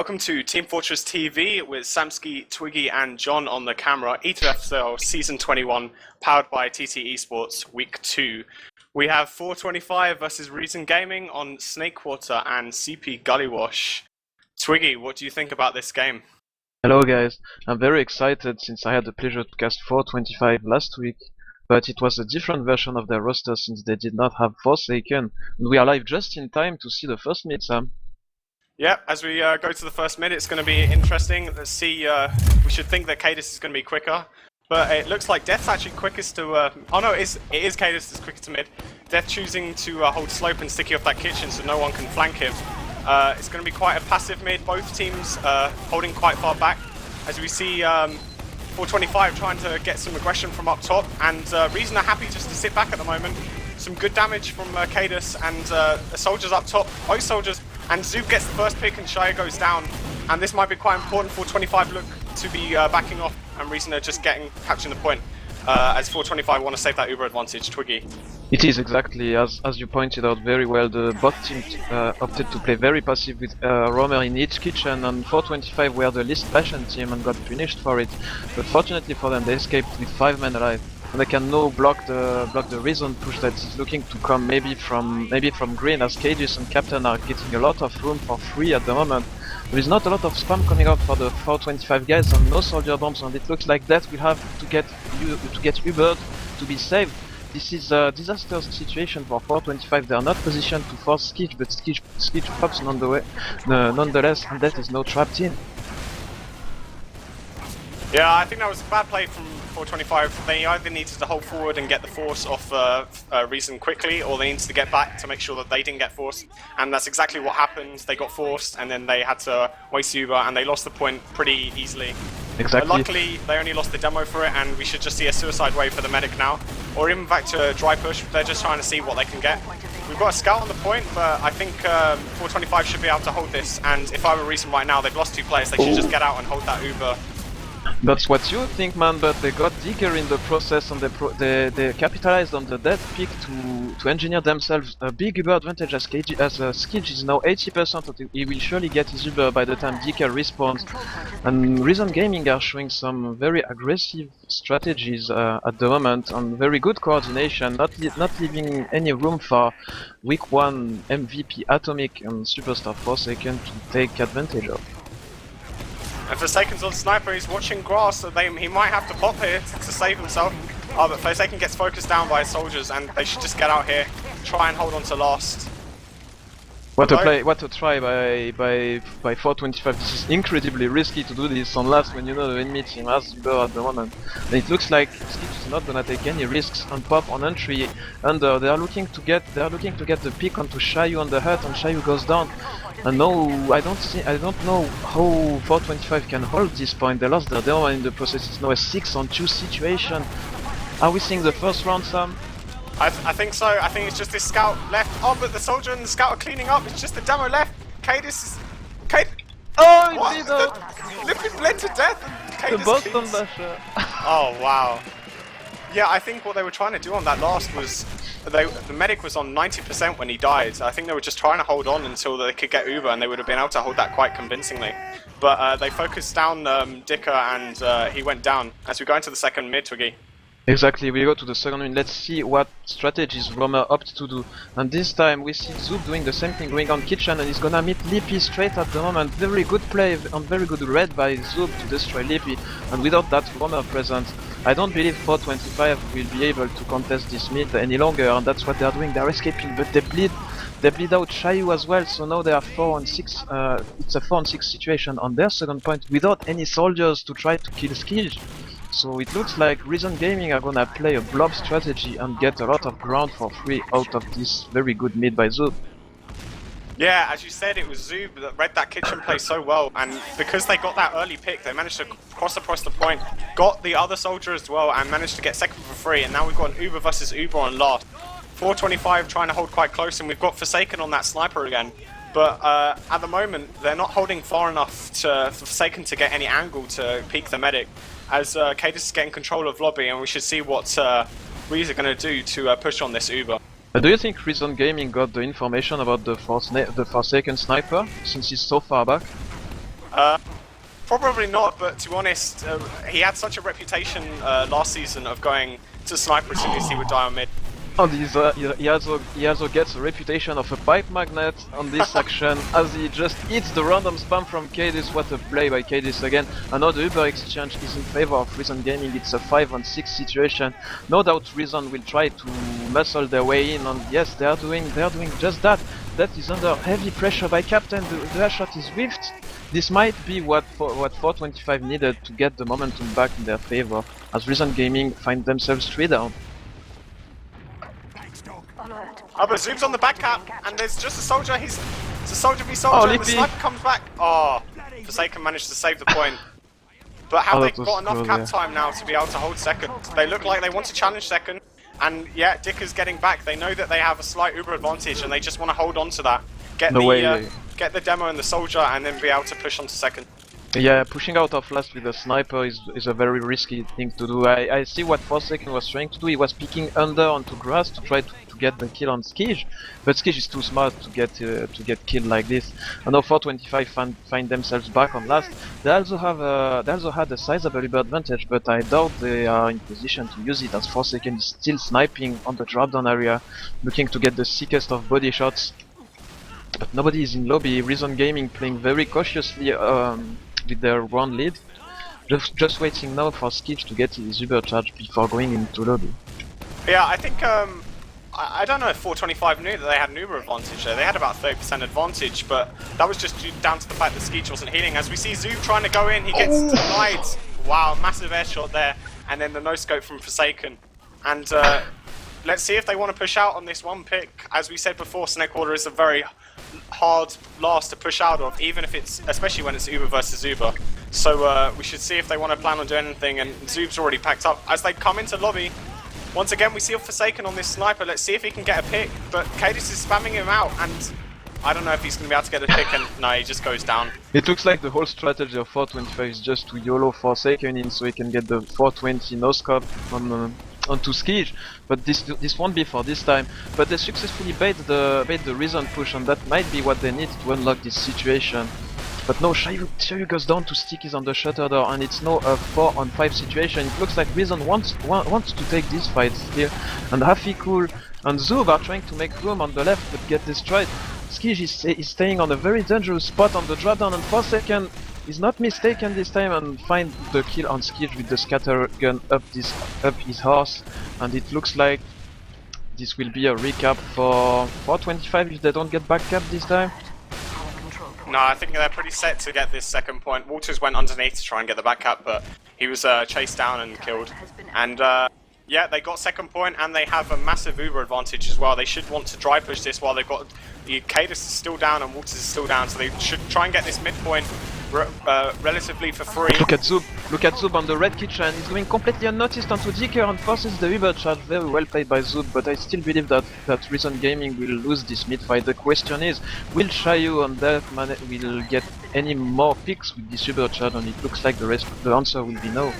Welcome to Team Fortress TV with Samski, Twiggy and John on the camera. ETF2L Season 21, powered by TT Esports, Week 2. We have 425 versus Reason Gaming on Snakewater and CP Gullywash. Twiggy, what do you think about this game? Hello guys, I'm very excited since I had the pleasure to cast 425 last week, but it was a different version of their roster since they did not have Forsaken. We are live just in time to see the first mid, Sam. Yeah, as we go to the first mid, it's going to be interesting. Let's see, we should think that kaidus is going to be quicker, but it looks like Death's actually quickest to... oh no, it is kaidus that's quickest to mid. Death choosing to hold slope and sticky off that kitchen so no one can flank him. It's going to be quite a passive mid, both teams holding quite far back. As we see 425 trying to get some aggression from up top, and Reason are happy just to sit back at the moment. Some good damage from kaidus and the soldiers up top, both soldiers. And Zoob gets the first pick and Shia goes down. And this might be quite important for 425 look to be backing off, and Reason are just capturing the point. As 425 want to save that Uber advantage. Twiggy. It is exactly, as you pointed out very well, the bot team opted to play very passive with Roamer in each kitchen, and 425 were the least patient team and got punished for it. But fortunately for them, they escaped with 5 men alive. And they can now block the Reason push that is looking to come maybe from green, as kaidus and Captain are getting a lot of room for free at the moment. There is not a lot of spam coming up for the 425 guys and no soldier bombs, and it looks like that will have to get Ubered to be saved. This is a disastrous situation for 425. They are not positioned to force Skitch, but Skitch pops nonetheless, and that is no trapped in. Yeah, I think that was a bad play from 425. They either needed to hold forward and get the force off Reason quickly, or they needed to get back to make sure that they didn't get forced. And that's exactly what happened. They got forced, and then they had to waste Uber, and they lost the point pretty easily. Exactly. Luckily, they only lost the demo for it, and we should just see a suicide wave for the medic now. Or even back to a dry push. They're just trying to see what they can get. We've got a scout on the point, but I think 425 should be able to hold this. And if I were Reason right now, they've lost 2 players. They should just get out and hold that Uber. That's what you think, man, but they got Dikker in the process, and they capitalized on the dead pick to engineer themselves a big Uber advantage, as Skitch is now 80%, he will surely get his Uber by the time Dikker respawns. And Reason Gaming are showing some very aggressive strategies at the moment, and very good coordination, not leaving any room for week 1 MVP Atomic and Superstar Forsaken to take advantage of. And Forsaken's on sniper, he's watching grass, so he might have to pop here to save himself. But Forsaken gets focused down by his soldiers, and they should just get out here, try and hold on to last. What a try by 425. This is incredibly risky to do this on last when you know the enemy team has Uber at the moment. And it looks like Skitch is not gonna take any risks on pop on entry, and they are looking to get the pick onto Shayu on the hut, and Shayu goes down. And no, I don't know how 425 can hold this point. They lost their demo, and in the process it's now a 6-on-2 situation. Are we seeing the first round, Sam? I think so. I think it's just this scout left. Oh, but the soldier and the scout are cleaning up. It's just the demo left. Kaidus is... Oh, he did it! Lippy bled to death. The Boston Basher. Oh, wow. Yeah, I think what they were trying to do on that last was... the medic was on 90% when he died. I think they were just trying to hold on until they could get Uber, and they would have been able to hold that quite convincingly. But they focused down Dikker, and he went down. As we go into the second mid, Twiggy. Exactly, we go to the second one. Let's see what strategies Roamer opts to do. And this time we see Zoob doing the same thing, going on kitchen, and he's gonna meet Lippy straight at the moment. Very good play and very good read by Zoob to destroy Lippy. And without that Roamer present, I don't believe 425 will be able to contest this mid any longer, and that's what they are doing. They are escaping, but they bleed out Shayu as well, so now they are 4-on-6. It's a 4-on-6 situation on their second point without any soldiers to try to kill Skitch. So it looks like Reason Gaming are gonna play a blob strategy and get a lot of ground for free out of this very good mid by Zoob. Yeah, as you said, it was Zoob that read that kitchen play so well, and because they got that early pick, they managed to cross across the point, got the other soldier as well, and managed to get second for free, and now we've got an Uber versus Uber on last. 425 trying to hold quite close, and we've got Forsaken on that sniper again. But at the moment, they're not holding far enough for Forsaken to get any angle to peek the medic, as kaidus is getting control of lobby, and we should see what Reason are going to do to push on this Uber. Do you think Reason Gaming got the information about the Forsaken sniper, since he's so far back? Probably not, but to be honest, he had such a reputation last season of going to sniper as soon as he would die on mid. And he also gets a reputation of a pipe magnet on this action as he just eats the random spam from kaidus. What a play by kaidus again. Another Uber exchange is in favor of Reason Gaming. It's a 5-on-6 situation. No doubt Reason will try to muscle their way in, and yes, they are doing just that. That is under heavy pressure by Captain. The air shot is whiffed. This might be what 425 needed to get the momentum back in their favor, as Reason Gaming find themselves 3 down. Oh, but Zoob's on the back cap, and there's just a soldier. It's a soldier v soldier, and the lippy. sniper comes back. Oh, Forsaken managed to save the point. But have they got enough cap time now to be able to hold second? They look like they want to challenge second, and yeah, Dikker's getting back. They know that they have a slight Uber advantage, and they just want to hold on to that. Get the demo and the soldier, and then be able to push on to second. Yeah, pushing out of last with a sniper is a very risky thing to do. I see what Forsaken was trying to do. He was peeking under onto grass to try to get the kill on Skij, but Skij is too smart to get killed like this. And now 425 find themselves back on last. They also had a sizable Uber advantage, but I doubt they are in position to use it, as Forsaken is still sniping on the drop down area, looking to get the sickest of body shots. But nobody is in lobby. Reason Gaming playing very cautiously with their round lead, just waiting now for Skij to get his Uber charge before going into lobby. Yeah, I think I don't know if 425 knew that they had an Uber advantage there. They had about 30% advantage, but that was just down to the fact that Skij wasn't healing. As we see Zoob trying to go in, he gets denied. Wow, massive air shot there, and then the no scope from Forsaken. And let's see if they want to push out on this one pick. As we said before, Snake Order is a very hard last to push out of, even if it's, especially when it's Uber versus Uber. So we should see if they want to plan on doing anything, and Zoob's already packed up. As they come into lobby, once again we see Forsaken on this sniper. Let's see if he can get a pick, but kaidus is spamming him out, and I don't know if he's going to be able to get a pick, and no, he just goes down. It looks like the whole strategy of 425 is just to YOLO Forsaken in so he can get the 420 no scope onto Skij, but this won't be for this time. But they successfully bait the Reason push, and that might be what they need to unlock this situation. But no, Shayu goes down to stick his on the shutter door, and it's now a 4-on-5 situation. It looks like Reason wants to take this fight here, and Hafi Cool and Zoob are trying to make room on the left but get destroyed. Skij is staying on a very dangerous spot on the drop down, and Forsaken is not mistaken this time and find the kill on Skij with the scatter gun up his horse, and it looks like this will be a recap for 425 if they don't get back cap this time. No, I think they're pretty set to get this second point. Walters went underneath to try and get the back cap, but he was chased down and killed. And yeah, they got second point, and they have a massive Uber advantage as well. They should want to dry push this while they've got the kaidus is still down and Walters is still down, so they should try and get this midpoint relatively for free. Look at Zoob on the red kitchen. He's going completely unnoticed onto Dikker and forces the Uber charge. Very well played by Zoob, but I still believe that Reason Gaming will lose this mid fight. The question is, will Shayu and Deathman will get any more picks with this Uber charge? And it looks like the answer will be no.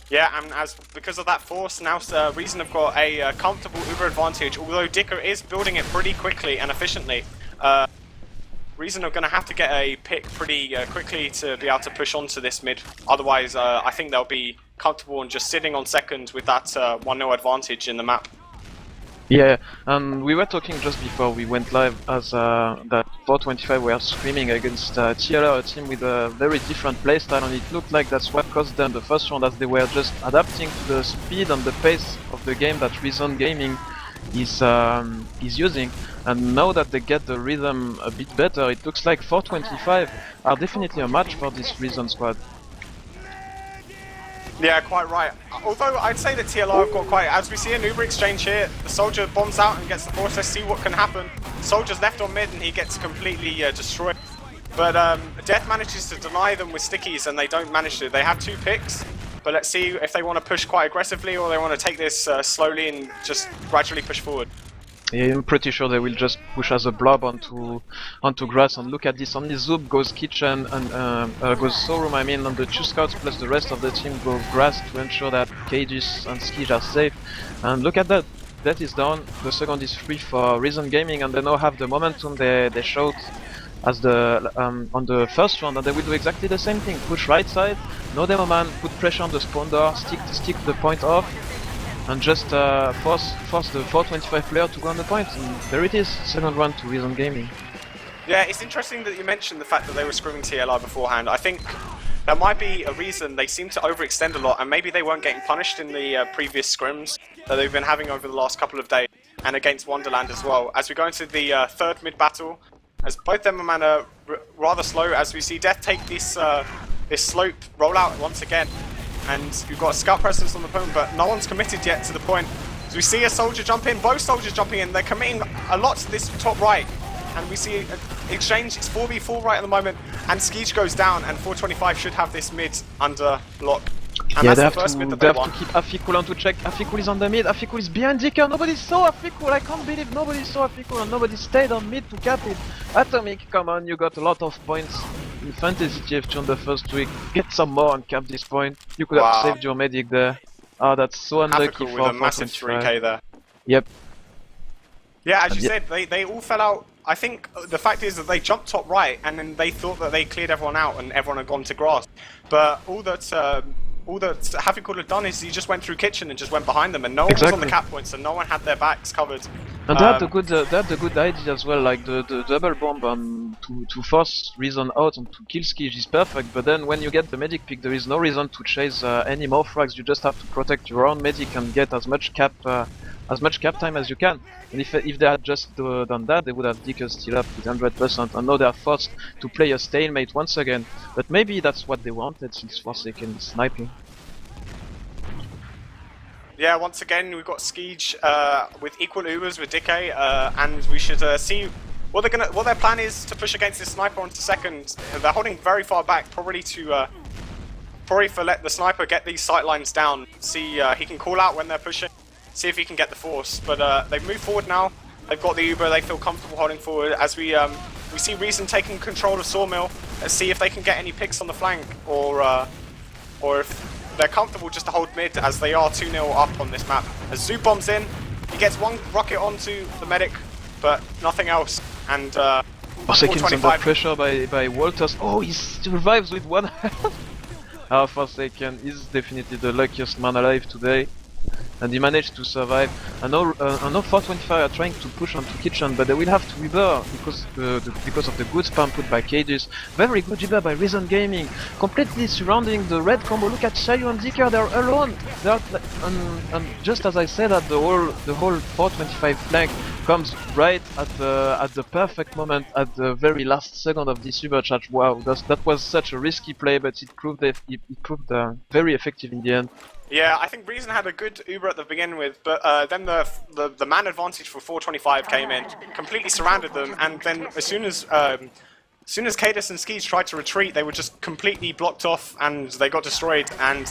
Yeah, and because of that force, now Reason have got a comfortable Uber advantage, although Dikker is building it pretty quickly and efficiently. Reason are going to have to get a pick pretty quickly to be able to push onto this mid. Otherwise, I think they'll be comfortable and just sitting on second with that 1-0 advantage in the map. Yeah, and we were talking just before we went live as that 425 were screaming against TLR, a team with a very different playstyle, and it looked like that's what caused them the first round, as they were just adapting to the speed and the pace of the game that Reason Gaming is using. And now that they get the rhythm a bit better, it looks like 425 are definitely a match for this Reason squad. Yeah, quite right. Although I'd say that TLR have got quite... As we see an Uber exchange here, the soldier bombs out and gets the force. Let's see what can happen. Soldier's left on mid and he gets completely destroyed. But Death manages to deny them with stickies, and they don't manage to. They have 2 picks, but let's see if they want to push quite aggressively or they want to take this slowly and just gradually push forward. Yeah, I'm pretty sure they will just push as a blob onto grass. And look at this, only Zoob goes kitchen and goes showroom, I mean, and the 2 scouts plus the rest of the team go grass to ensure that kaidus and Skij are safe. And look at that, that is down, the second is free for Reason Gaming, and they now have the momentum they showed as the on the first round, and they will do exactly the same thing. Push right side, no demo man, put pressure on the spawn door, stick the point off, and just force the 425 player to go on the point. And there it is, second round to Reason Gaming. Yeah, it's interesting that you mentioned the fact that they were screaming TLI beforehand. I think that might be a reason they seem to overextend a lot, and maybe they weren't getting punished in the previous scrims that they've been having over the last couple of days, and against Wonderland as well. As we go into the third mid battle, as both them are rather slow, as we see Death take this slope rollout once again, and you've got a scout presence on the point, but no one's committed yet to the point. So we see a soldier jump in, both soldiers jumping in, they're committing a lot to this top right. And we see an exchange, it's 4v4 right at the moment, and Skeej goes down, and 425 should have this mid under lock. And yeah, that's the first mid that they have won. to keep Afikul on to check. Afikul is on the mid, Afikul is behind Dikker, nobody saw Afikul, I can't believe nobody saw Afikul and nobody stayed on mid to cap it. Atomic, come on, you got a lot of points in Fantasy TF2 on the first week, get some more and cap this point. You could have saved your medic there. Oh, that's so unlucky Afikul for with a massive 3k there. Yep. Yeah, as you said, they all fell out. I think the fact is that they jumped top right, and then they thought that they cleared everyone out and everyone had gone to grass. But all that Hafikul had done is he just went through kitchen and just went behind them, and no one was on the cap point, so no one had their backs covered. And they had the good idea as well, like the double bomb to force Reason out and to kill Skeej is perfect, but then when you get the medic pick there is no reason to chase any more frags, you just have to protect your own medic and get as much cap time as you can. And if they had just done that, they would have Dikker still up with 100%, and now they are forced to play a stalemate once again. But maybe that's what they wanted, since Forsaken is sniping. Yeah, once again we've got Skeej with equal Ubers with Dikker, and we should see what their plan is to push against this sniper onto second. They're holding very far back, probably for let the sniper get these sight lines down. See he can call out when they're pushing. See if he can get the force, but they've moved forward now. They've got the Uber, they feel comfortable holding forward as we see Reason taking control of Sawmill. Let's see if they can get any picks on the flank, or if they're comfortable just to hold mid, as they are 2-0 up on this map. As Zoo bombs in, he gets one rocket onto the medic, but nothing else. And Forsaken's under pressure by Walters. Oh, he survives with one health. Forsaken is definitely the luckiest man alive today. And he managed to survive. I know 425 are trying to push onto kitchen, but they will have to rebel because of the good spam put by kaidus. Very good rebel by Reason Gaming, completely surrounding the red combo. Look at Shayu and Dikker, they're alone. And just as I said, that the whole 425 flank comes right at the perfect moment, at the very last second of this supercharge. Wow, that was such a risky play, but it proved very effective in the end. Yeah, I think Reason had a good Uber at the beginning with, but then the man advantage for 425 came in, completely surrounded them, and then as soon as kaidus and Skeej tried to retreat, they were just completely blocked off and they got destroyed. And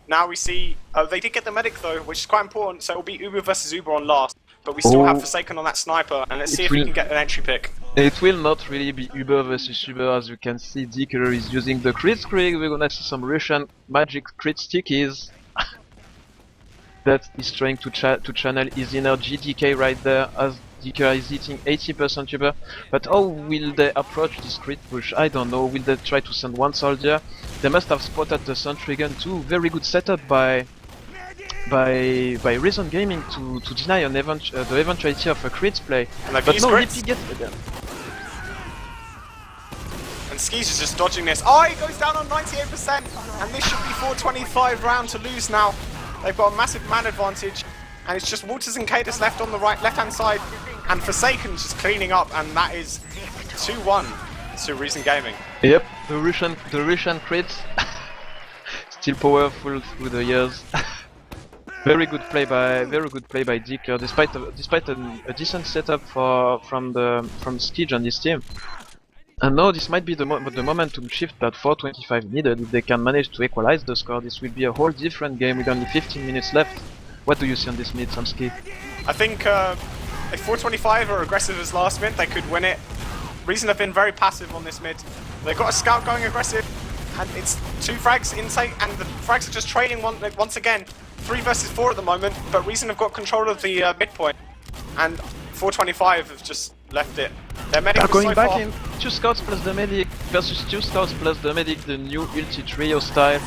now we see they did get the medic though, which is quite important. So it'll be Uber versus Uber on last, but we still have Forsaken on that sniper, and let's see if we can get an entry pick. It will not really be Uber versus Uber, as you can see. Dikker is using the crit screen. We're gonna see some Russian magic crit stickies. That is trying to channel his energy. DK right there, as Dikker is hitting 80% Uber. But how will they approach this crit push? I don't know. Will they try to send one soldier? They must have spotted the sentry gun too. Very good setup by Reason Gaming to deny the eventuality of a crit play. But no, lippy gets it. And Skeej is just dodging this. Oh, he goes down on 98%, and this should be 425 round to lose now. They've got a massive man advantage, and it's just Walters and kaidus left on the left-hand side, and Forsaken's just cleaning up, and that is 2-1 to Reason Gaming. Yep, the Russian crits, still powerful through the years. Very good play by Dikker, despite a decent setup from Skeej and his team. And now this might be the momentum shift that 425 needed. If they can manage to equalize the score, this will be a whole different game with only 15 minutes left. What do you see on this mid, Samski? I think if 425 are aggressive as last mid, they could win it. Reason have been very passive on this mid. They've got a scout going aggressive, and it's 2 frags inside, and the frags are just trailing once again. 3 versus 4 at the moment, but Reason have got control of the midpoint, and 425 have just left it. Their medic They're was going so back far. in. 2 scouts plus the medic versus 2 scouts plus the medic, the new ulti trio style.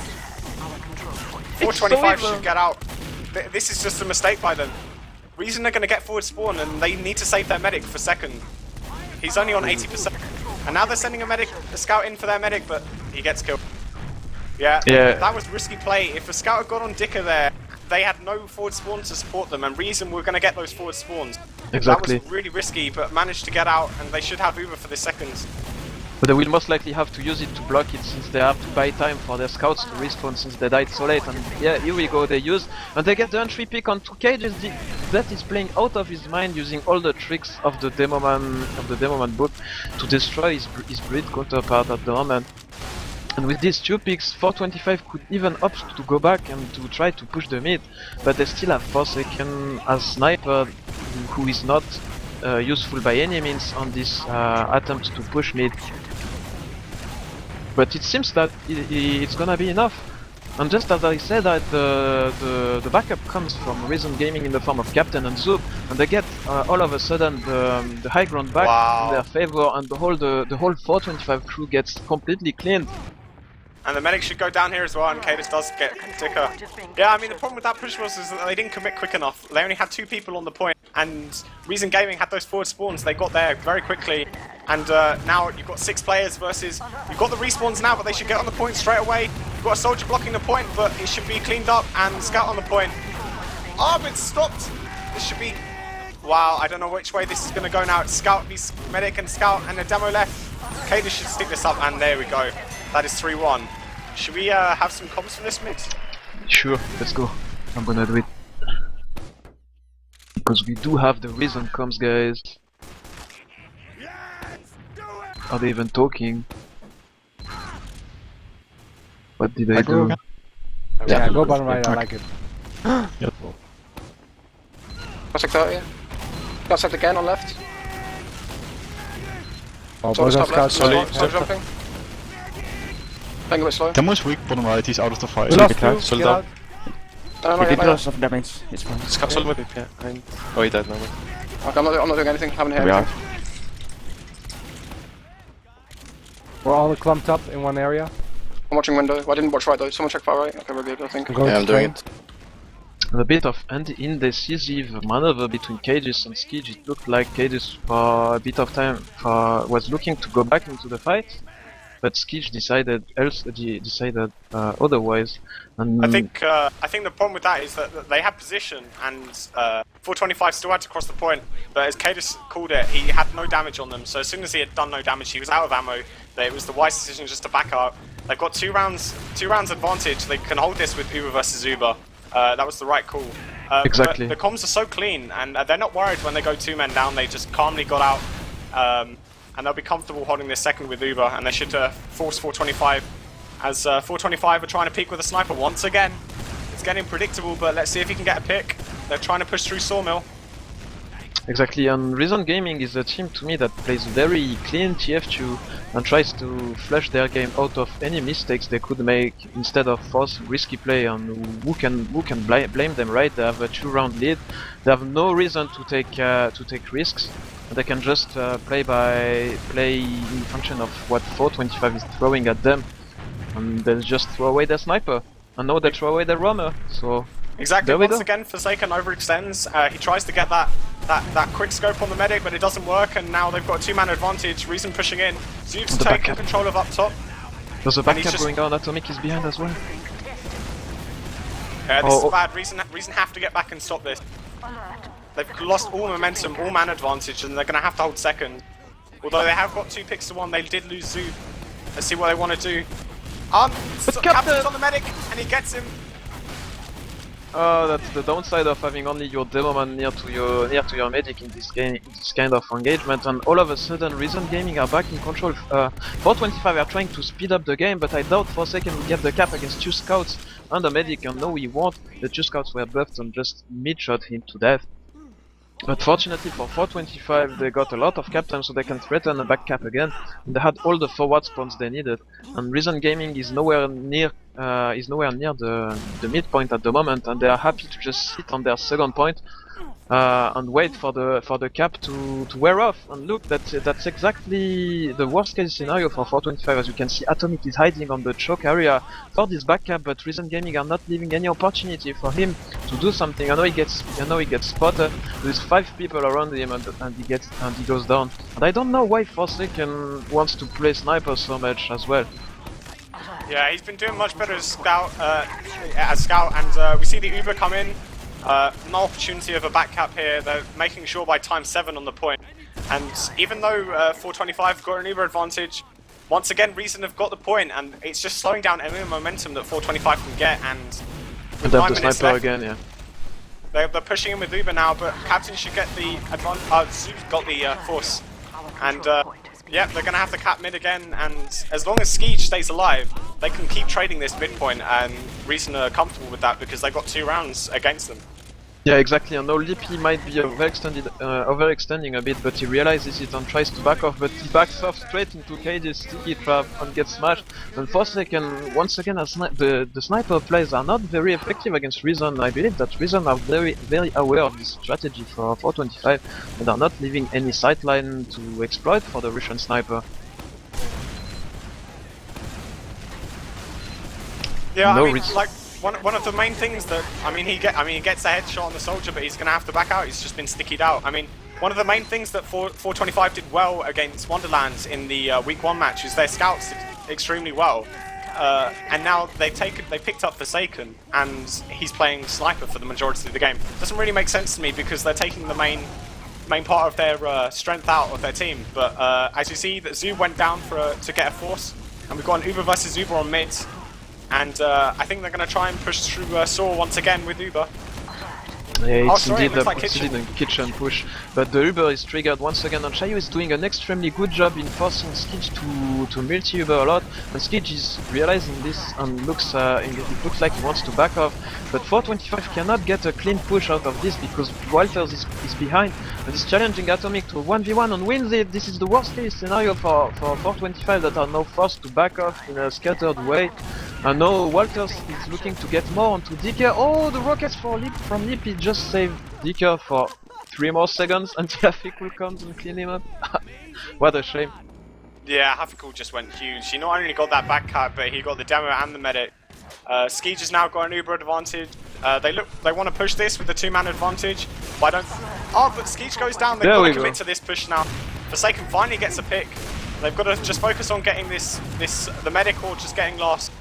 425 so should get out. This is just a mistake by them. Reason they're going to get forward spawn and they need to save their medic for second. He's only on 80%. And now they're sending a scout in for their medic, but he gets killed. Yeah, that was risky play. If a scout had got on Dikker there, they had no forward spawn to support them, and Reason were going to get those forward spawns. Exactly. That was really risky, but managed to get out, and they should have Uber for the seconds. But they will most likely have to use it to block it, since they have to buy time for their scouts to respawn since they died so late. And yeah, here we go, they use, and they get the entry pick on 2 cages. That is playing out of his mind, using all the tricks of the demo man book to destroy his breed counterpart at the moment. And with these 2 picks, 425 could even opt to go back and to try to push the mid, but they still have Forsaken as sniper, who is not useful by any means on this attempt to push mid. But it seems that it's gonna be enough. And just as I said that, the backup comes from Reason Gaming in the form of Captain and Zoop, and they get all of a sudden the high ground back in their favor, and the whole 425 crew gets completely cleaned. And the medic should go down here as well, and kaidus does get Dikker. Yeah, I mean, the problem with that push was is that they didn't commit quick enough. They only had 2 people on the point, and Reason Gaming had those forward spawns. They got there very quickly, and now you've got 6 players versus... You've got the respawns now, but they should get on the point straight away. You've got a soldier blocking the point, but it should be cleaned up, and scout on the point. Oh, but it's stopped! This should be... Wow, I don't know which way this is going to go now. It's scout, these medic and scout, and a demo left. kaidus should stick this up, and there we go. That is 3-1. Should we have some comms from this mix? Sure, let's go. I'm gonna do it. Because we do have the Reason comms, guys. Are they even talking? What did I do? Yeah, go bottom right, I like it. Yep. Contact 30. Contact again on left. Oh, Soldier both stop left. scouts. Soldier jumping. Playing a bit slow. Demo is weak, bottom right, he's out of the fight. We lost 2, Sold get out. out. No, We did no, lots of damage, it's fine. Scout solo whip, yeah. Oh, he died now. Okay, I'm not doing anything. Haven't heard We are. anything. We're all clumped up in one area. I'm watching window. Well, I didn't watch right though. Someone check far right. Okay, we're good, I think. I'm going Yeah, to I'm doing train. A bit of indecisive maneuver between kaidus and Skij. It looked like kaidus for a bit of time was looking to go back into the fight, but Skij decided otherwise. And I think the problem with that is that they had position, and 425 still had to cross the point. But as kaidus called it, he had no damage on them. So as soon as he had done no damage, he was out of ammo. It was the wise decision just to back up. They've got 2 rounds advantage. They can hold this with Uber versus Uber. That was the right call. Exactly. But the comms are so clean, and they're not worried when they go 2 men down. They just calmly got out, and they'll be comfortable holding this second with Uber, and they should force 425. As 425 are trying to peek with a sniper once again. It's getting predictable, but let's see if he can get a pick. They're trying to push through Sawmill. Exactly, and Reason Gaming is a team to me that plays very clean TF2 and tries to flush their game out of any mistakes they could make instead of force risky play. And who can blame them, right? They have a 2-round lead. They have no reason to take risks. They can just play in function of what 425 is throwing at them, and they'll just throw away their sniper. And now they throw away their roamer. So Exactly. there we Once go. again, Forsaken overextends. He tries to get that quick scope on the medic, but it doesn't work. And now they've got a 2-man advantage. Reason pushing in. Zoop's The taking backup. control of up top. There's a And he's backup just- going on. Atomic is behind as well. This Oh. is bad. Reason have to get back and stop this. They've lost all momentum, all man advantage, and they're going to have to hold second. Although they have got 2 picks to 1, they did lose Zoop. Let's see what they want to do. Captain's on the medic, and he gets him. Oh, that's the downside of having only your demo man near to your medic in this game, in this kind of engagement. And all of a sudden, Reason Gaming are back in control. 425 are trying to speed up the game, but I doubt for a second we get the cap against 2 scouts and a medic. And no, we won't. The 2 scouts were buffed and just mid-shot him to death. But fortunately for 425, they got a lot of cap time, so they can threaten a back cap again. And they had all the forward spawns they needed. And Reason Gaming is nowhere near the midpoint at the moment, and they are happy to just sit on their second point and wait for the cap to wear off. And look, that's exactly the worst case scenario for 425. As you can see, Atomic is hiding on the choke area for this back cap, but Reason Gaming are not leaving any opportunity for him to do something. I know he gets spotted. There's 5 people around him, and he goes down. And I don't know why Forsaken wants to play sniper so much as well. Yeah, he's been doing much better as scout, and we see the Uber come in. No opportunity of a back cap here. They're making sure by time 7 on the point. And even though 425 got an Uber advantage, once again Reason have got the point, and it's just slowing down any momentum that 425 can get. And And have the sniper left, again, yeah. they're pushing in with Uber now, but Captain should get the advantage. Zoo's got the force, and yeah, they're gonna have to cap mid again. And as long as Skeech stays alive, they can keep trading this midpoint, and Reason are comfortable with that because they got 2 rounds against them. Yeah, exactly. I know Lippy might be overextending a bit, but he realizes it and tries to back off, but he backs off straight into kaidus sticky trap and gets smashed. And Forsaken, once again, the sniper plays are not very effective against Reason. I believe that Reason are very aware of this strategy for 425, and are not leaving any sightline to exploit for the Russian sniper. Yeah, No I mean, reason. like one of the main things that he gets a headshot on the soldier, but he's gonna have to back out. He's just been stickied out. I mean, one of the main things that 425 did well against Wonderlands in the week 1 match is their scouts did extremely well, and now they picked up Forsaken, and he's playing sniper for the majority of the game. Doesn't really make sense to me because they're taking the main part of their strength out of their team. But as you see, that Zoo went down to get a force, and we've got an Uber versus Uber on mid. And I think they're going to try and push through Saw once again with Uber. Yeah, it's sorry, it indeed looks like a kitchen push, but the Uber is triggered once again, and Shayu is doing an extremely good job in forcing Skitch to multi-Uber a lot, and Skitch is realizing this and it looks like he wants to back off, but 425 cannot get a clean push out of this because Walters is behind, and is challenging Atomic to a 1v1 and wins it. This is the worst case scenario for 425 that are now forced to back off in a scattered way. And now Walters is looking to get more onto Dikker. Oh, the rockets from Lippy just saved Dikker for 3 more seconds until Hafikul comes and clean him up. What a shame. Yeah, Hafikul just went huge. He not only got that back cut, but he got the demo and the medic. Skeej has now got an Uber advantage. They want to push this with the 2-man advantage, but I don't. Oh, but Skeej goes down. They've got to commit to this push now. Forsaken finally gets a pick. They've got to just focus on getting the medic or just getting lost.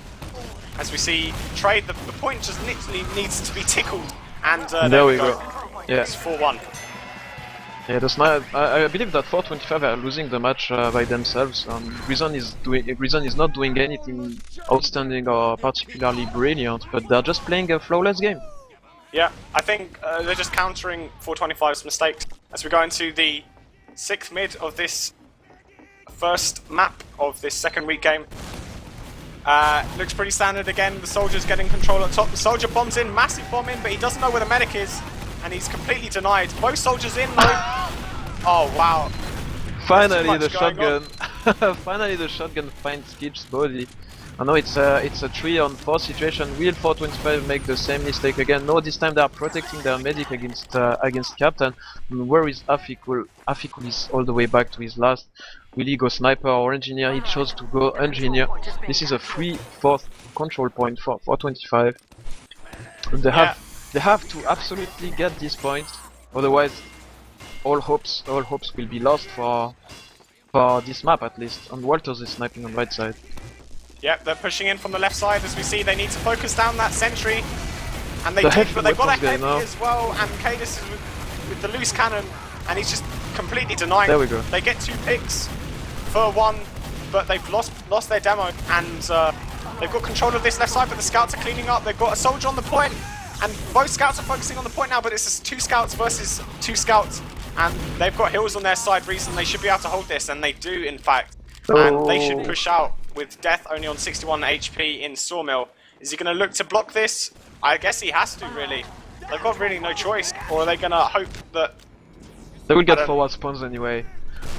As we see, trade, the point just literally needs to be tickled, and there we go. Yeah. It's 4-1. Yeah, I believe that 425 are losing the match by themselves. Reason is not doing anything outstanding or particularly brilliant, but they're just playing a flawless game. Yeah, I think they're just countering 425's mistakes. As we go into the 6th mid of this first map of this second week game. Looks pretty standard again. The soldier's getting control at top. The soldier bombs in, massive bomb in, but he doesn't know where the medic is, and he's completely denied. Both soldiers in though. Oh wow! Finally the shotgun. Finally the shotgun finds Skip's body. I know it's a 3-on-4 situation. Will 425 make the same mistake again? No, this time they are protecting their medic against Captain. And where is Hafikul? Hafikul is all the way back to his last. Will he go sniper or engineer? He chose to go engineer. This is a 3/4 control point for 425. And they have to absolutely get this point, otherwise all hopes will be lost for this map at least. And Walters is sniping on right side. Yep, they're pushing in from the left side. As we see, they need to focus down that sentry, and they did, but they've got a heavy as well. And kaidus is with the loose cannon, and he's just completely denying. There we go. They get 2 picks for 1, but they've lost their demo, and they've got control of this left side. But the scouts are cleaning up. They've got a soldier on the point, and both scouts are focusing on the point now. But it's just 2 scouts versus 2 scouts, and they've got hills on their side. Reason they should be able to hold this, and they do in fact. And they should push out with Death only on 61 HP in Sawmill. Is he going to look to block this? I guess he has to, really. They've got really no choice. Or are they going to hope that... They will get forward spawns anyway.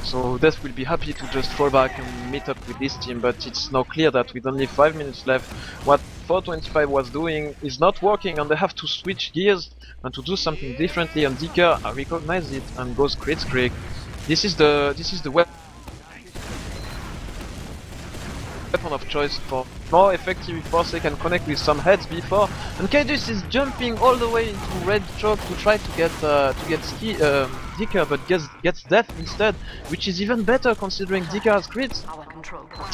So Death will be happy to just fall back and meet up with this team, but it's now clear that with only 5 minutes left, what 425 was doing is not working, and they have to switch gears and to do something differently. And Dikker recognizes it and goes crit streak. This is the weapon of choice for more effective force. They can connect with some heads before, and kaidus is jumping all the way into red choke to try to get Dikker, but gets death instead, which is even better considering Dikker has crits.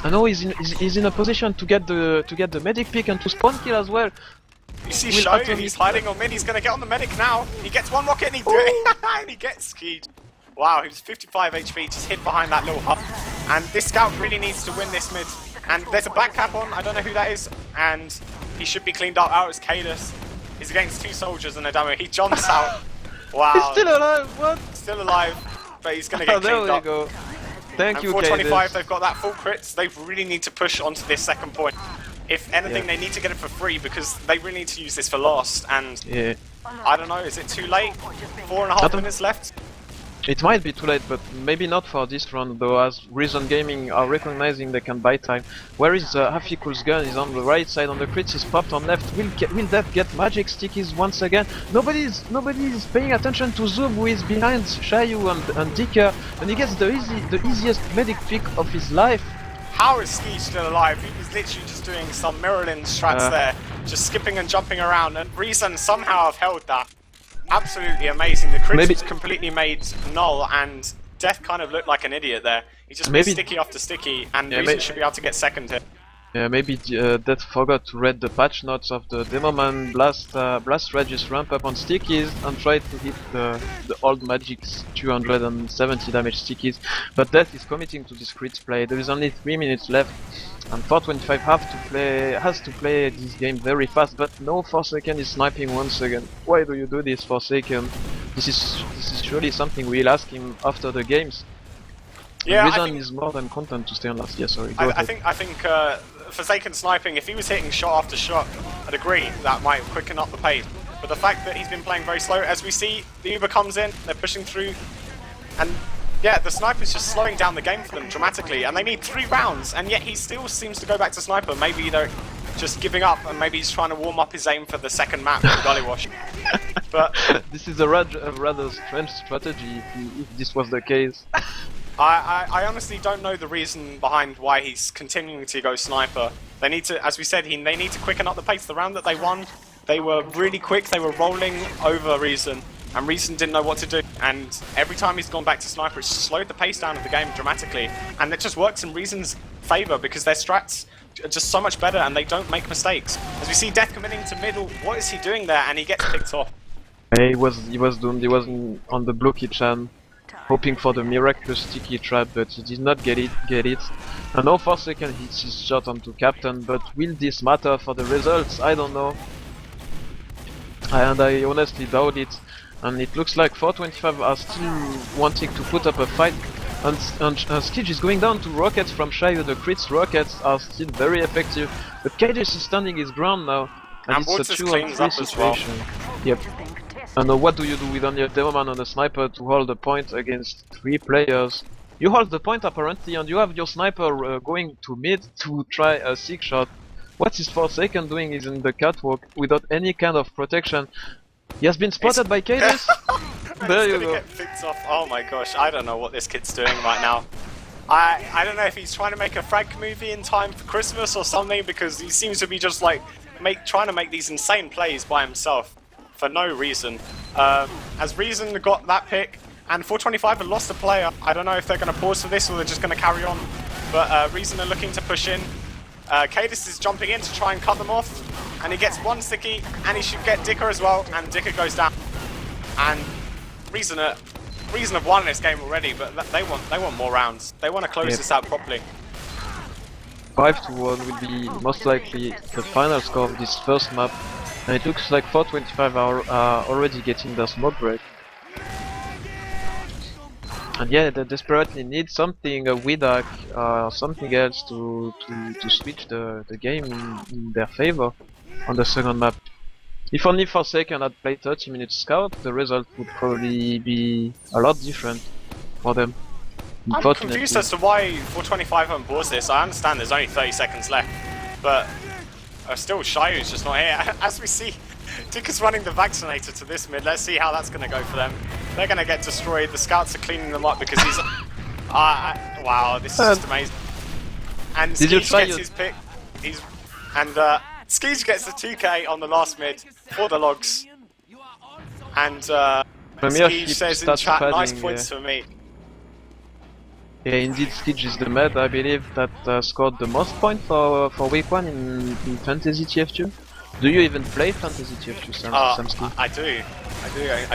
I know he's in a position to get the medic pick and to spawn kill as well. You see Show, he's hiding on mid, he's gonna get on the medic now. He gets one rocket and and he gets skied. Wow, he was 55 HP, just hid behind that little hut. And this scout really needs to win this mid. And there's a black cap on, I don't know who that is, and he should be cleaned up out as kaidus. He's against two soldiers and a demo. He jumps out. Wow. He's still alive, what? Still alive, but he's gonna get cleaned up. There we go. Thank you, 425, kaidus. they've got that full crits. They really need to push onto this second point. If anything, they need to get it for free because they really need to use this for last. And I don't know, is it too late? 4.5 minutes left? It might be too late, but maybe not for this round, though, as Reason Gaming are recognizing they can buy time. Where is Hafikul's gun? Is on the right side, on the crits is popped on left. Will Death get magic stickies once again? Nobody is paying attention to Zub, who is behind Shayu and Dikker, and he gets the easiest medic pick of his life. How is Ski still alive? He was literally just doing some Mirrorlin strats there, just skipping and jumping around, and Reason somehow have held that. Absolutely amazing. The crit was completely made null, and Death kind of looked like an idiot there. He just made sticky after sticky, and Reason should be able to get second here. Yeah, maybe Death forgot to read the patch notes of the Demoman Blast Regis ramp up on stickies and tried to hit the old Magic's 270 damage stickies, but Death is committing to this crit play. There is only 3 minutes left, and 425 has to play this game very fast, but no, Forsaken is sniping once again. Why do you do this, Forsaken? This is surely something we'll ask him after the games. Yeah, Reason is more than content to stay on last. Yeah, sorry. I think Forsaken sniping, if he was hitting shot after shot, I'd agree that might quicken up the pace. But the fact that he's been playing very slow, as we see, the Uber comes in, they're pushing through, and yeah, the sniper's just slowing down the game for them dramatically, and they need 3 rounds, and yet he still seems to go back to sniper. Maybe they're just giving up, and maybe he's trying to warm up his aim for the second map with Gully Wash. But this is a rather strange strategy if this was the case. I honestly don't know the reason behind why he's continuing to go sniper. They need to, as we said, they need to quicken up the pace. The round that they won, they were really quick, they were rolling over Reason, and Reason didn't know what to do. And every time he's gone back to sniper, it's slowed the pace down of the game dramatically. And it just works in Reason's favour because their strats are just so much better and they don't make mistakes. As we see Death committing to middle, what is he doing there? And he gets picked off. He was doomed. He was on the blue kitchen, hoping for the miraculous sticky trap, but he did not get it. And now Forsaken hits his shot onto Captain, but will this matter for the results? I don't know. And I honestly doubt it. And it looks like 425 are still wanting to put up a fight. And Skidge is going down to rockets from Shayu. The crits rockets are still very effective, but kaidus is standing his ground now. And it's a 2-on-3 situation. Yep. And what do you do with only a Demoman and a sniper to hold the point against 3 players? You hold the point apparently, and you have your sniper going to mid to try a 6 shot. What is Forsaken doing is in the catwalk without any kind of protection. He has been spotted by kaidus. There you go. Get picked off. Oh my gosh, I don't know what this kid's doing right now. I don't know if he's trying to make a frag movie in time for Christmas or something, because he seems to be just like trying to make these insane plays by himself for no reason. As Reason got that pick, and 425 have lost a player. I don't know if they're going to pause for this or they're just going to carry on. But Reason are looking to push in. kaidus is jumping in to try and cut them off, and he gets one sticky, and he should get Dikker as well, and Dikker goes down. And Reason have won this game already, but they want more rounds. They want to close this out properly. 5-1 will be most likely the final score of this first map, and it looks like 425 are already getting their smoke break. And yeah, they desperately need something, a Widak or something else to switch the game in their favor on the second map. If only Forsaken had played 30 minutes scout, the result would probably be a lot different for them. I'm confused as to why 425 haven't paused this. I understand there's only 30 seconds left, but still Shayu's just not here. As we see, Dikker's running the vaccinator to this mid. Let's see how that's going to go for them. They're going to get destroyed. The scouts are cleaning them up because he's... wow, this is just amazing. And Did you Skij try gets your- his pick. Skij gets the 2k on the last mid for the logs. And Premiership Skij says in starts chat, nice padding, points for me. Yeah, indeed, Skij is the med, I believe, that scored the most points for week 1 in Fantasy TF2. Do you even play Fantasy TF2, Samski? I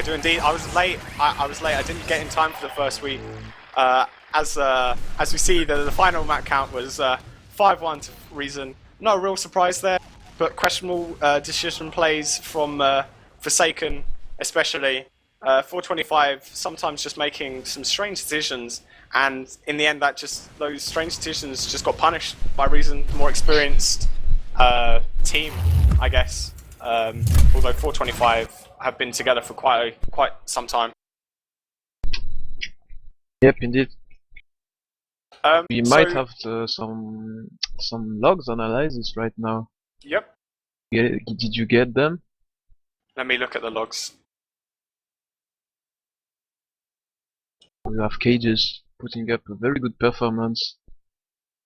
do indeed. I was late. I was late. I didn't get in time for the first week. As we see, the final map count was 5-1 to Reason. No real surprise there, but questionable decision plays from Forsaken, especially. 425 sometimes just making some strange decisions, and in the end, those strange decisions just got punished by Reason, the more experienced team, I guess. Although 425 have been together for quite some time. Yep, indeed. We So- might have some logs analysis right now. Yep. Did you get them? Let me look at the logs. We have Cages putting up a very good performance.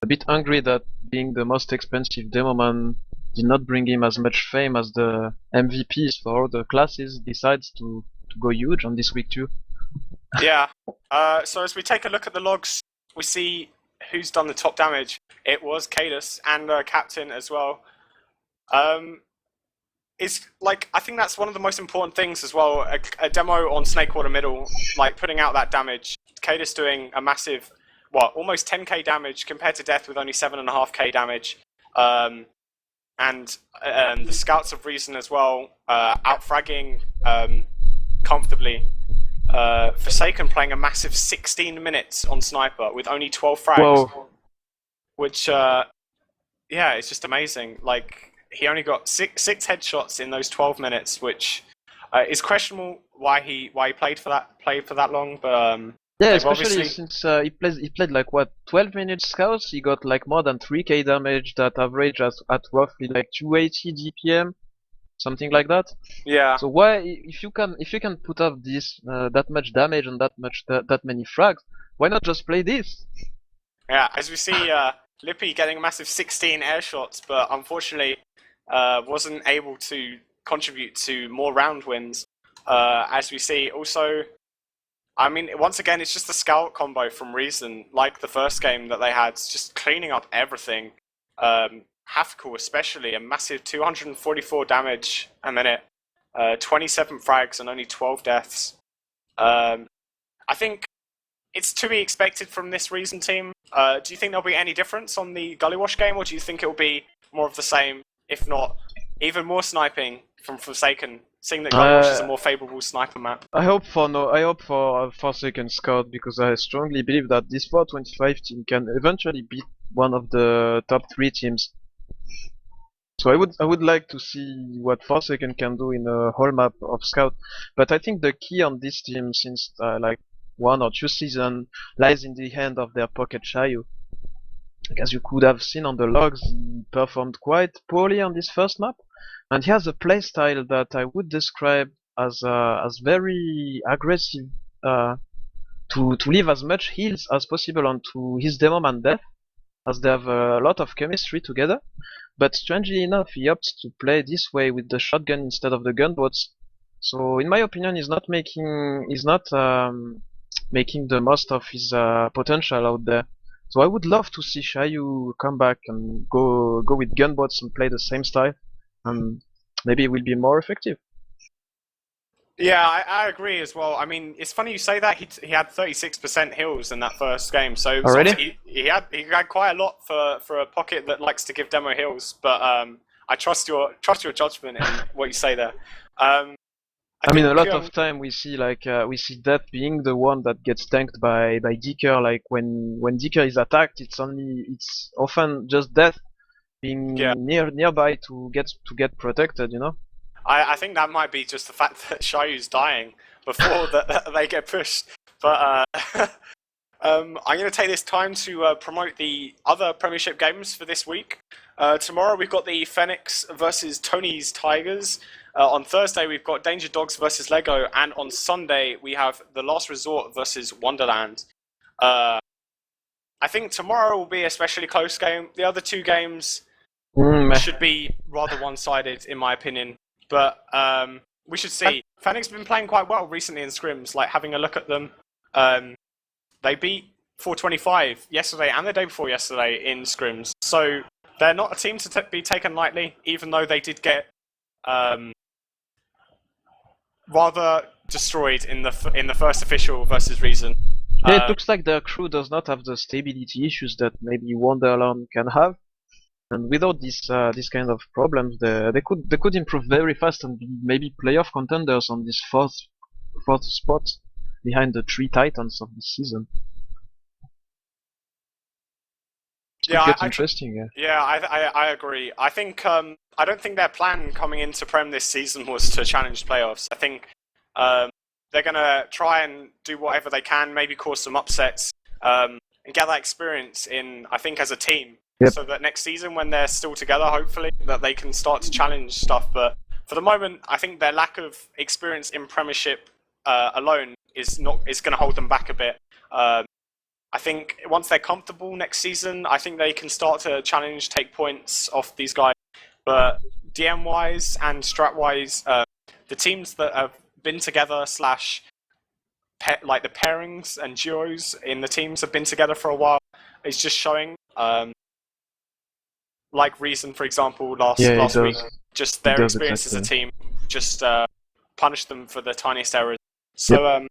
A bit angry that being the most expensive demo man did not bring him as much fame as the MVPs for the classes decides to go huge on this week too. Yeah. So as we take a look at the logs, we see who's done the top damage. It was kaidus and Captain as well. It's like, I think that's one of the most important things as well. A demo on Snakewater Middle, like putting out that damage. kaidus doing a massive, almost 10k damage compared to Death with only 7.5k damage. And the Scouts of Reason as well, outfragging comfortably. Forsaken playing a massive 16 minutes on Sniper with only 12 frags. Whoa. Which, yeah, it's just amazing. Like, he only got six headshots in those 12 minutes, which is questionable why he played for that long. But Yeah, they've especially obviously- since he played like what 12 minutes scouts. He got like more than 3k damage that average at roughly like 280 DPM, something like that. yeah, So why, if you can put up this that much damage and that many frags, why not just play this? yeah. As we see, Lippy getting a massive 16 air shots, but unfortunately wasn't able to contribute to more round wins. As we see, also, I mean, once again, it's just the scout combo from Reason, like the first game that they had, just cleaning up everything. Hafkul especially, a massive 244 damage a minute, 27 frags and only 12 deaths. I think it's to be expected from this Reason team. Do you think there'll be any difference on the Gullywash game, or do you think it'll be more of the same, if not even more sniping from Forsaken, seeing that Gullywash is a more favourable sniper map? I hope for Forsaken Scout, because I strongly believe that this 425 team can eventually beat one of the top 3 teams. So I would like to see what Forsaken can do in a whole map of Scout. But I think the key on this team, since like 1 or 2 seasons, lies in the hand of their pocket Shayu. As you could have seen on the logs, he performed quite poorly on this first map, and he has a playstyle that I would describe as very aggressive, to leave as much heals as possible onto his demo man Death, as they have a lot of chemistry together. But strangely enough, he opts to play this way with the shotgun instead of the gunboats. So in my opinion, he's not making the most of his potential out there. So I would love to see Shayu come back and go with gunboats and play the same style, and maybe it will be more effective. Yeah, I agree as well. I mean, it's funny you say that. He had 36% hills in that first game, so Already? he had quite a lot for a pocket that likes to give demo hills. But I trust your judgment in what you say there. I mean, a lot think, of time we see Death being the one that gets tanked by Dikker. Like when Dikker is attacked, it's often just Death being nearby to get protected, you know. I think that might be just the fact that Shayu's dying before they get pushed. But I'm going to take this time to promote the other Premiership games for this week. Tomorrow we've got the Phoenix versus Tony's Tigers. On Thursday we've got Danger Dogs versus Lego, and on Sunday we have The Last Resort versus Wonderland. I think tomorrow will be a especially close game. The other two games should be rather one-sided in my opinion, but we should see. Phoenix have been playing quite well recently in scrims, like having a look at them. They beat 425 yesterday and the day before yesterday in scrims, so they're not a team to be taken lightly, even though they did get rather destroyed in the first official versus Reason. Yeah, it looks like their crew does not have the stability issues that maybe Wonderland can have, and without this kind of problems, they could improve very fast and be maybe playoff contenders on this fourth spot behind the three titans of this season. Yeah, interesting. I agree. I think I don't think their plan coming into Prem this season was to challenge playoffs. I think they're gonna try and do whatever they can, maybe cause some upsets, and get that experience in. I think as a team, so that next season when they're still together, hopefully that they can start to challenge stuff. But for the moment, I think their lack of experience in Premiership alone is going to hold them back a bit. I think once they're comfortable next season, I think they can start to challenge, take points off these guys. But DM-wise and strat-wise, the teams that have been together like the pairings and duos in the teams have been together for a while, is just showing. Like Reason, for example, last week, just their experience as a team just punished them for the tiniest errors. So,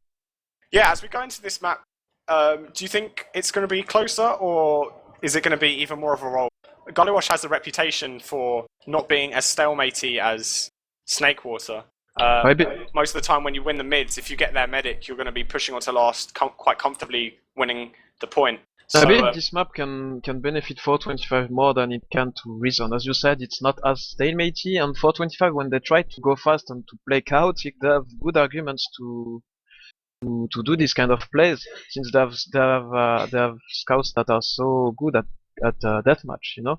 as we go into this map, do you think it's going to be closer, or is it going to be even more of a roll? Gullywash has a reputation for not being as stalematy as Snakewater. Most of the time when you win the mids, if you get their medic, you're going to be pushing on to last, quite comfortably winning the point. So, I believe this map can benefit 425 more than it can to Reason. As you said, it's not as stalematy, and 425, when they try to go fast and to play chaotic, they have good arguments to do this kind of plays, since they have scouts that are so good at deathmatch, you know.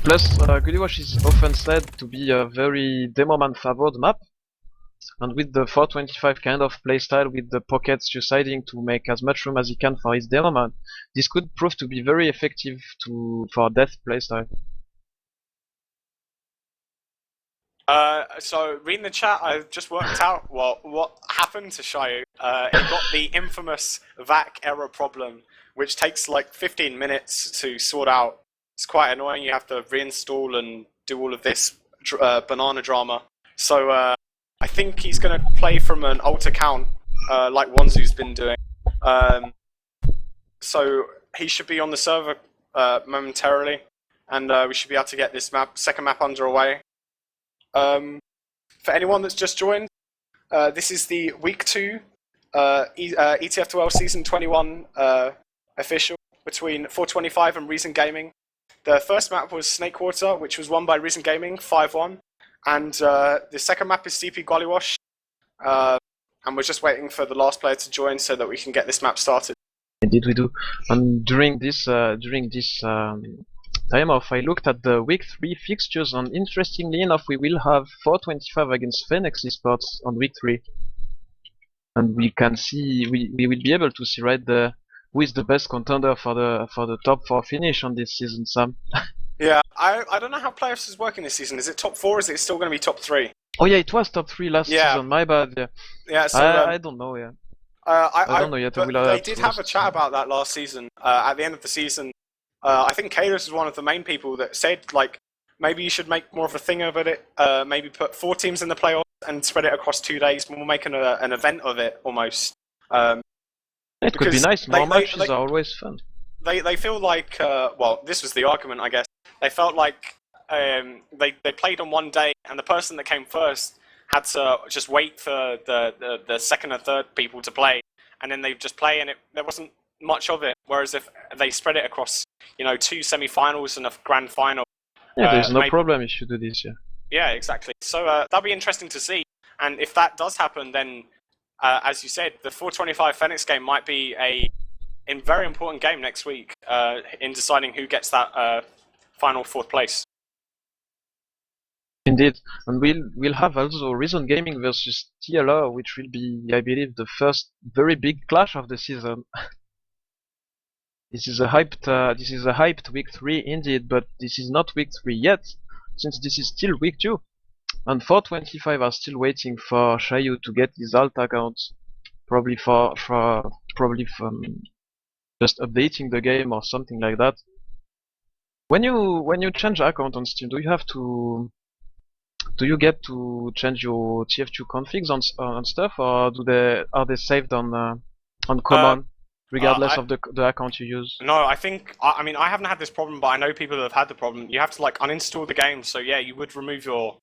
Plus, Gullywash is often said to be a very Demoman favored map, and with the 425 kind of playstyle, with the pockets deciding to make as much room as he can for his Demoman, this could prove to be very effective for death playstyle. So reading the chat, I've just worked out what happened to Shayu. It got the infamous VAC error problem, which takes like 15 minutes to sort out. It's quite annoying. You have to reinstall and do all of this banana drama. So I think he's going to play from an alt account, like Wanzu's been doing. So he should be on the server momentarily, and we should be able to get this second map underway. For anyone that's just joined, this is the Week 2 ETF2L Season 21 official between 425 and Reason Gaming. The first map was Snakewater, which was won by Reason Gaming, 5-1. And the second map is CP Gullywash. And we're just waiting for the last player to join so that we can get this map started. Indeed we do. And during this time off, I looked at the week 3 fixtures, and interestingly enough, we will have 425 against Phoenix Esports on week 3. And we can see, we will be able to see right there who is the best contender for the top 4 finish on this season, Sam. Yeah, I don't know how playoffs is working this season. Is it top 4 or is it still going to be top 3? Oh yeah, it was top 3 last season, my bad, yeah. Yeah, so, I don't know, yeah. I don't know yet. They did have a chat about that last season. At the end of the season, I think kaidus was one of the main people that said, like, maybe you should make more of a thing of it. Maybe put 4 teams in the playoffs and spread it across 2 days. We'll make an event of it, almost. It could be nice. More matches are always fun. They feel like, well, this was the argument, I guess. They felt like they played on one day, and the person that came first had to just wait for the second and third people to play, and then they just play, and there wasn't much of it. Whereas if they spread it across, 2 semi-finals and a grand final, there's no problem if you do this, yeah. Yeah, exactly. So that'll be interesting to see. And if that does happen, then as you said, the 425 Phoenix game might be very important game next week in deciding who gets that final 4th place. Indeed, and we'll have also Reason Gaming versus TLR, which will be, I believe, the first very big clash of the season. This is a hyped week 3 indeed, but this is not week 3 yet, since this is still week 2. And 425 are still waiting for Shayu to get his alt account, probably for just updating the game or something like that. When you change account on Steam, do you get to change your TF2 configs on stuff, or are they saved on common, regardless of the account you use? No, I mean I haven't had this problem, but I know people that have had the problem. You have to like uninstall the game, so yeah, you would remove your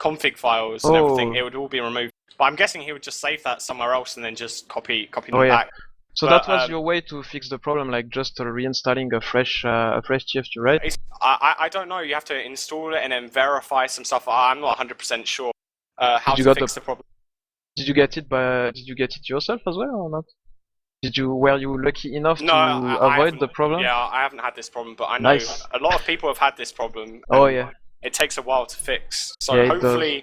config files and everything. It would all be removed. But I'm guessing he would just save that somewhere else and then just copy them back. So that was your way to fix the problem, like just reinstalling a fresh TF2, right? I don't know. You have to install it and then verify some stuff. I'm not 100% sure how to fix the problem. Did you get it yourself as well or not? Were you lucky enough to avoid the problem? Yeah, I haven't had this problem, but I know a lot of people have had this problem. Oh yeah. It takes a while to fix. So yeah,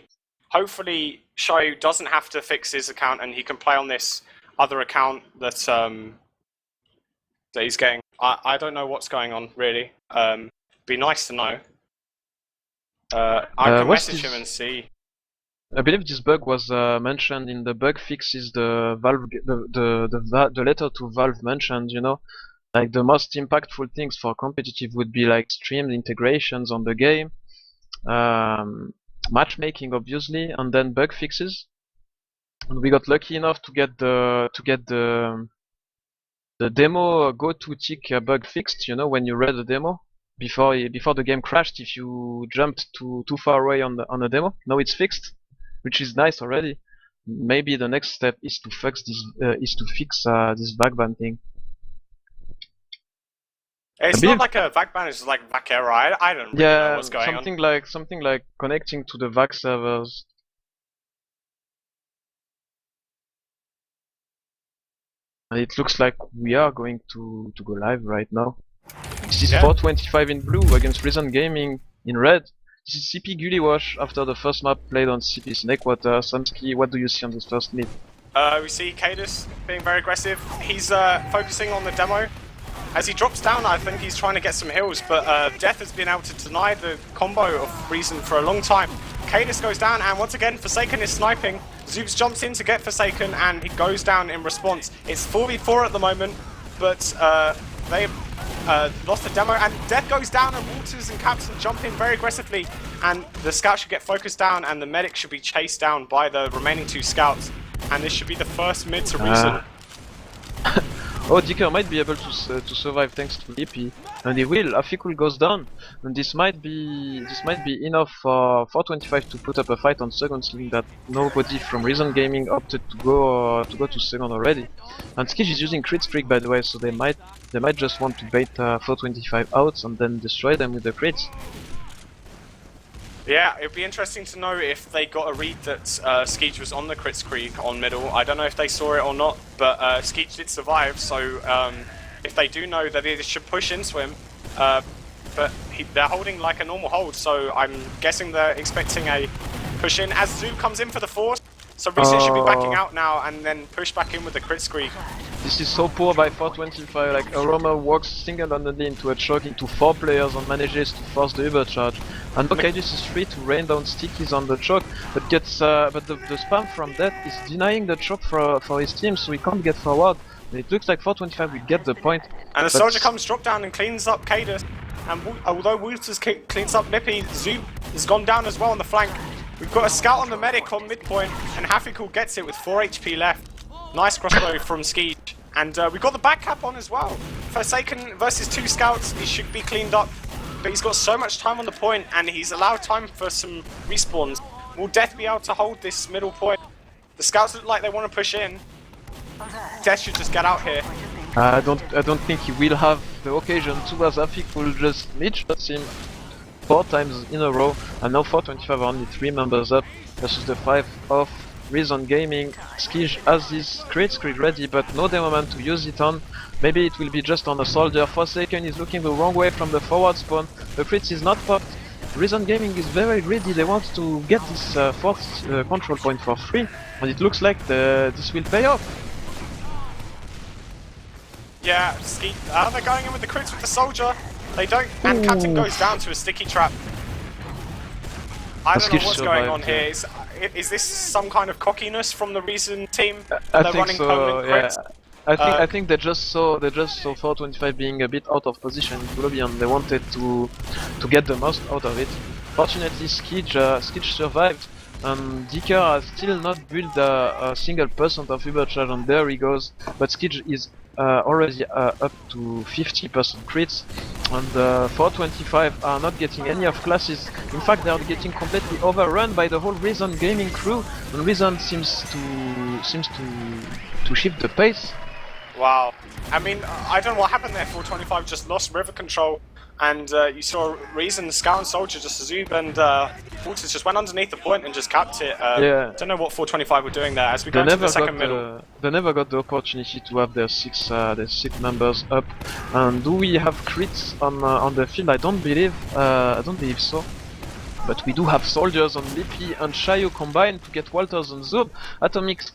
hopefully Shayu doesn't have to fix his account and he can play on this other account that he's getting. I don't know what's going on really. Be nice to know. I can message him and see. I believe this bug was mentioned in the bug fixes the Valve the letter to Valve mentioned, you know, like the most impactful things for competitive would be like streamed integrations on the game, matchmaking obviously, and then bug fixes. And we got lucky enough to get the demo go to tick bug fixed, you know, when you read the demo before the game crashed if you jumped too far away on the demo. Now it's fixed, which is nice already. Maybe the next step is to fix this back ban thing. It's not like a VAC ban, it's just like VAC error. I don't really know what's going on. Something like connecting to the VAC servers. And it looks like we are going to go live right now. This is 425 in blue against Reason Gaming in red. This is CP Gullywash after the first map played on CP Snakewater. Samski, what do you see on this first mid? We see kaidus being very aggressive. He's focusing on the demo. As he drops down, I think he's trying to get some heals, but Death has been able to deny the combo of Reason for a long time. kaidus goes down, and once again, Forsaken is sniping. Zoobs jumps in to get Forsaken, and he goes down in response. It's 4v4 at the moment, but they've lost the demo, and Death goes down, and Walters and Captain jump in very aggressively, and the scout should get focused down, and the medic should be chased down by the remaining 2 scouts, and this should be the first mid to Reason. Oh, Dikker might be able to survive thanks to lippy, and he will. Afikul goes down, and this might be enough for 425 to put up a fight on second, seeing that nobody from Reason Gaming opted to go to second already. And Skish is using crit streak, by the way, so they might just want to bait 425 out and then destroy them with the crits. Yeah, it'd be interesting to know if they got a read that Skeech was on the crit streak on middle. I don't know if they saw it or not, but Skeech did survive, so if they do know that they should push into him, but they're holding like a normal hold, so I'm guessing they're expecting a push in as Zoom comes in for the force. So Reason should be backing out now and then push back in with the crit streak. This is so poor by 425, like Aroma walks single-handedly into a choke into 4 players and manages to force the overcharge. And kaidus is free to rain down stickies on the choke, but gets but the spam from that is denying the choke for his team, so he can't get forward. And it looks like 425 will get the point. And the soldier comes drop down and cleans up kaidus. And although Walters cleans up Lippy, Zoop has gone down as well on the flank. We've got a scout on the medic on midpoint, and Hafikul gets it with 4 HP left. Nice crossbow from Skeech. And we've got the back cap on as well. Forsaken versus 2 scouts, he should be cleaned up. But he's got so much time on the point, and he's allowed time for some respawns. Will Death be able to hold this middle point? The scouts look like they want to push in. Death should just get out here. I don't think he will have the occasion to, as Afikul just mid-shots him 4 times in a row, and now 425 are only 3 members up versus the 5 of Reason Gaming. Skish has his crit screen ready, but no demo man to use it on, Maybe it will be just on a soldier. Forsaken is looking the wrong way from the forward spawn. The crits is not popped. Reason Gaming is very greedy. They want to get this fourth control point for free, and it looks like this will pay off. Yeah, they're going in with the crits with the soldier. They don't, and Captain goes down to a sticky trap. I don't know what's going on here. Is this some kind of cockiness from the Reason team? I think so. Crits? Yeah. I think they just saw 425 being a bit out of position in the lobby, and they wanted to get the most out of it. Fortunately, Skitch survived, and Dikker has still not built a single percent of Übercharge, and there he goes. But Skitch is already up to 50% crits, and 425 are not getting any of classes. In fact, they are getting completely overrun by the whole Reason Gaming crew, and Reason seems to shift the pace. Wow. I mean, I don't know what happened there. 425 just lost river control, and you saw Reason, Scout and Soldier, just Zoob and Walters just went underneath the point and just capped it. Yeah. Don't know what 425 were doing there. As we go into the second middle. They never got the opportunity to have their six numbers up. And do we have crits on the field? I don't believe so. But we do have soldiers on Lippy and Shayu combined to get Walters and Zub. Atomic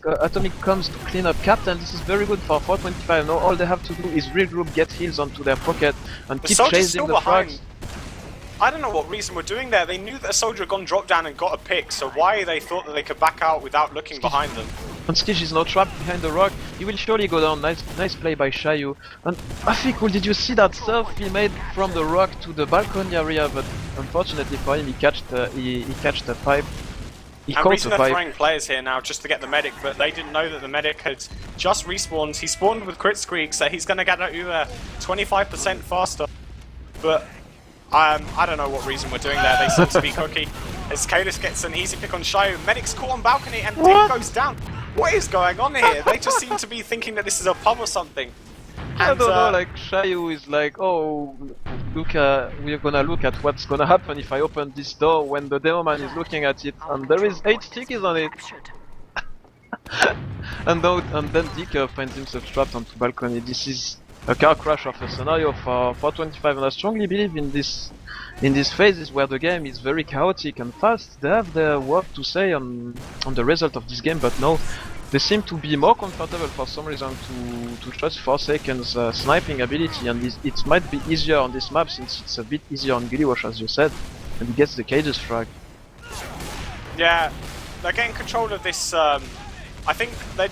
comes to clean up Captain. This is very good for 425. Now all they have to do is regroup, get heals onto their pocket, and keep chasing the frags. I don't know what Reason were doing there. They knew that a soldier had gone drop down and got a pick, so why they thought that they could back out without looking behind them? And Skitch is now trapped behind the rock. He will surely go down. Nice play by Shayu. And Afikul, did you see that surf he made from the rock to the balcony area? But unfortunately for him, he catched the pipe. And Reason are throwing players here now just to get the medic, but they didn't know that the medic had just respawned. He spawned with crit squeak, so he's going to get over 25% faster. But I don't know what Reason we're doing there. They seem to be cookie. As kaidus gets an easy pick on Shayu, medic's caught on balcony and Dick goes down. What is going on here? They just seem to be thinking that this is a pub or something. And, I don't know, like Shayu is like, oh, look, we're gonna look at what's gonna happen if I open this door when the demo man is looking at it, and there is 8 stickies on it. and then Dikker finds himself trapped onto balcony. This is a car crash of a scenario for 425, and I strongly believe in these phases where the game is very chaotic and fast. They have their word to say on the result of this game, but no, they seem to be more comfortable for some reason to trust Forsaken's sniping ability, and it might be easier on this map since it's a bit easier on Gillywash, as you said, and he gets the kaidus frag. Yeah, they're getting control of this. I think they're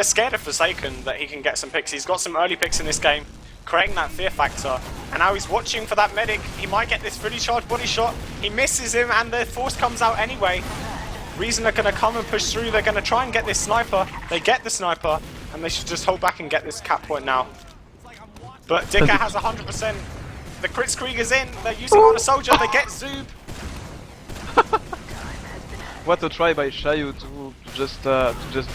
scared of Forsaken that he can get some picks. He's got some early picks in this game, creating that fear factor, and now he's watching for that medic. He might get this fully charged body shot. He misses him, and the force comes out anyway. Reason are going to come and push through. They're going to try and get this sniper. They get the sniper, and they should just hold back and get this cap point now. But Dikker has 100%. The crit screeg is in. They're using it on a soldier. They get Zoob. What a try by Shayu to just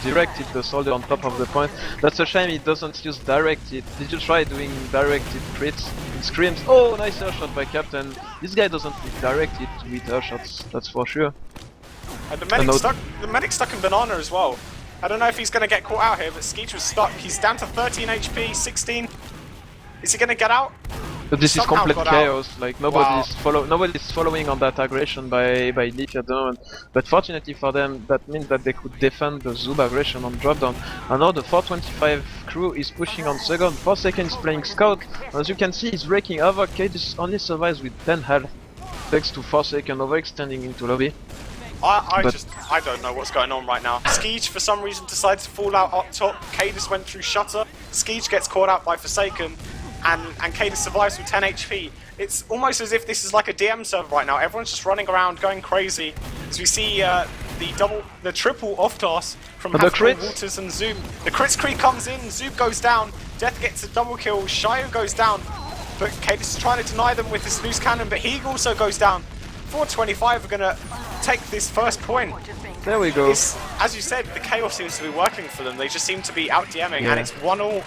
direct it the soldier on top of the point. That's a shame he doesn't use directed. Did you try doing directed crits? It screams. Oh, nice air shot by Captain. This guy doesn't need directed to hit air shots, that's for sure. And the medic's stuck in banana as well. I don't know if he's going to get caught out here, but Skeech was stuck. He's down to 13 HP, 16. Is he going to get out? But this is complete chaos. Like nobody's following on that aggression by Leafy at the moment. But fortunately for them, that means that they could defend the Zoob aggression on drop down. And now the 425 crew is pushing on second. Forsaken is playing scout. As you can see, he's wreaking havoc. kaidus only survives with 10 health, thanks to Forsaken overextending into lobby. I don't know what's going on right now. Skeech for some reason decides to fall out up top. kaidus went through shutter. Skeech gets caught out by Forsaken, and kaidus survives with 10 HP. It's almost as if this is like a DM server right now. Everyone's just running around, going crazy. As we see the triple off toss from Walters and Zoob. The crit scree comes in, Zoob goes down, Death gets a double kill, Shayu goes down, but kaidus is trying to deny them with this loose cannon, but he also goes down. 425 are gonna take this first point. There we go. As you said, the chaos seems to be working for them. They just seem to be out DMing, and it's 1-all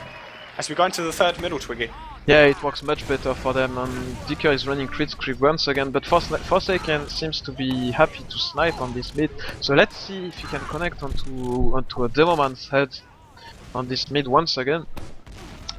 as we go into the third middle, Twiggy. Yeah, it works much better for them, and Dikker is running crit screeg once again, but Forsaken seems to be happy to snipe on this mid, so let's see if he can connect onto a demo man's head on this mid once again.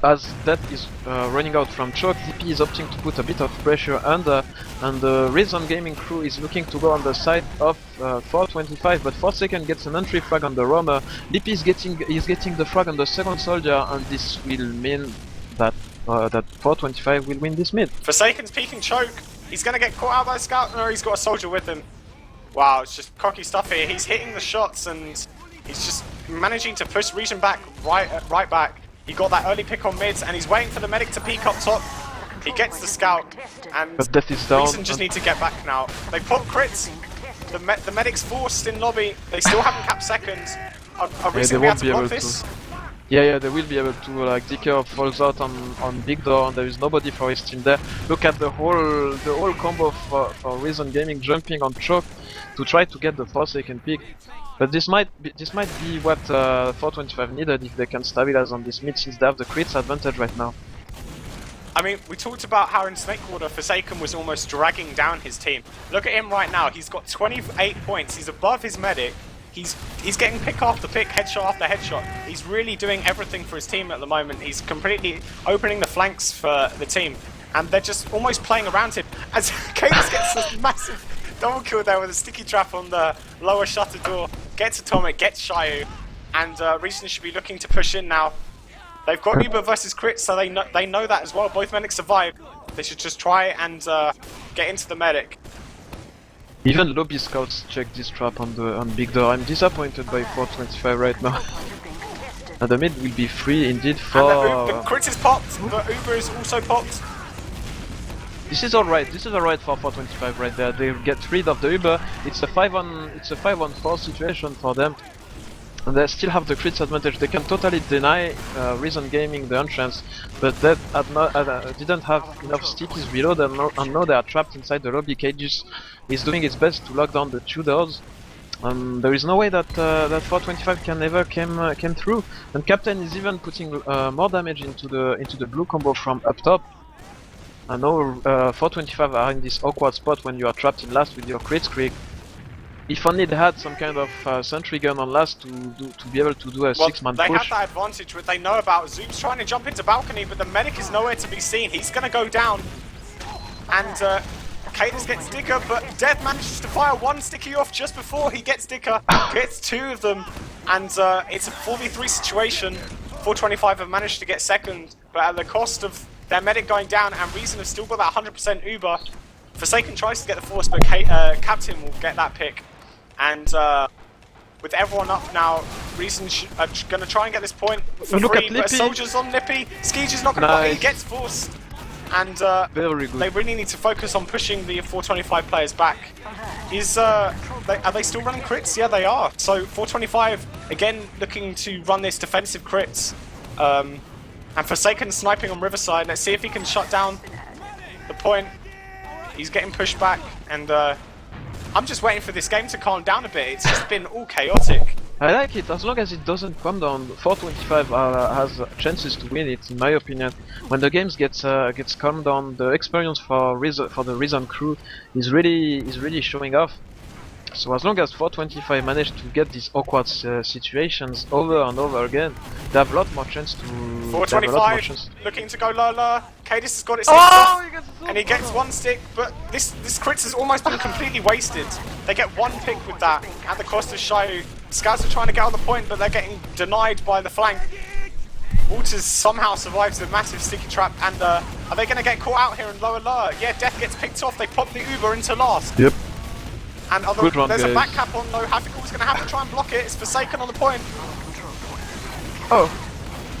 as that is running out from choke, TP is opting to put a bit of pressure under, and the Reason Gaming crew is looking to go on the side of 425, but Forsaken gets an entry frag on the roamer. Lippy is getting the frag on the second soldier, and this will mean that that 425 will win this mid. Forsaken's peeking choke. He's gonna get caught out by a scout. No, he's got a soldier with him. Wow, it's just cocky stuff here. He's hitting the shots and he's just managing to push Region back right back. He got that early pick on mids and he's waiting for the medic to peek up top. He gets the scout and But Death is down. Reason just need to get back now. They put crits. The medic's forced in lobby. They still haven't capped seconds. Are Reason they gonna won't be be able to block able this? Yeah, they will be able to. Like Dikker falls out on big door, and there is nobody for his team there. Look at the whole combo for Reason Gaming jumping on choke to try to get the Forsaken pick. But this might be what 425 needed if they can stabilize on this mid, since they have the crits advantage right now. I mean, we talked about how in Snakewater Forsaken was almost dragging down his team. Look at him right now. He's got 28 points. He's above his medic. He's getting pick after pick, headshot after headshot. He's really doing everything for his team at the moment. He's completely opening the flanks for the team. And they're just almost playing around him. As kaidus gets this massive double kill there with a sticky trap on the lower shutter door. Gets Atomic, gets Shayu. And Reason should be looking to push in now. They've got Uber versus Crit, so they know that as well. Both medics survive. They should just try and get into the medic. Even lobby scouts check this trap on big door. I'm disappointed by 425 right now. And the mid will be free indeed for. And the crit is popped, but Uber is also popped. This is alright. This is alright for 425 right there. They get rid of the Uber. It's a 5-on-4 situation for them. And they still have the crits advantage. They can totally deny Reason Gaming the entrance, but that didn't have enough stickies below them, and now they are trapped inside the lobby. kaidus is doing its best to lock down the two doors. There is no way that 425 can ever came through. And Captain is even putting more damage into the blue combo from up top. And now 425 are in this awkward spot when you are trapped in last with your crit streak. If only they had some kind of sentry gun on last to be able to do a 6-man push. They have that advantage which they know about. Zoom's trying to jump into balcony, but the medic is nowhere to be seen. He's going to go down. And kaidus gets Dikker, but Death manages to fire one sticky off just before he gets Dikker. Gets two of them. And it's a 4v3 situation. 425 have managed to get second, but at the cost of their medic going down, and Reason have still got that 100% Uber. Forsaken tries to get the force, but Captain will get that pick. And with everyone up now, Reason are going to try and get this point for free, but Soldier's on Lippy. Skeege's not going to block it, he gets forced. And Very good. they really need to focus on pushing the 425 players back. Are they still running crits? Yeah, they are. So 425, again, looking to run this defensive crits. And Forsaken sniping on Riverside. Let's see if he can shut down the point. He's getting pushed back, and I'm just waiting for this game to calm down a bit. It's just been all chaotic. I like it, as long as it doesn't come down. 425 has chances to win it, in my opinion. When the games gets calmed down, the experience for the Reason crew is really showing off. So as long as 425 manage to get these awkward situations over and over again, they have a lot more chance to. 425 looking to go lower. kaidus has got it. And he gets one stick, but this crits has almost been completely wasted. They get one pick with that at the cost of Shayu. Scouts are trying to get on the point, but they're getting denied by the flank. Walters somehow survives the massive sticky trap, and are they going to get caught out here in lower? Yeah, Death gets picked off. They pop the Uber into last. Yep. And there's a back cap on low. Havikal's going to have to try and block it. It's Forsaken on the point. Oh.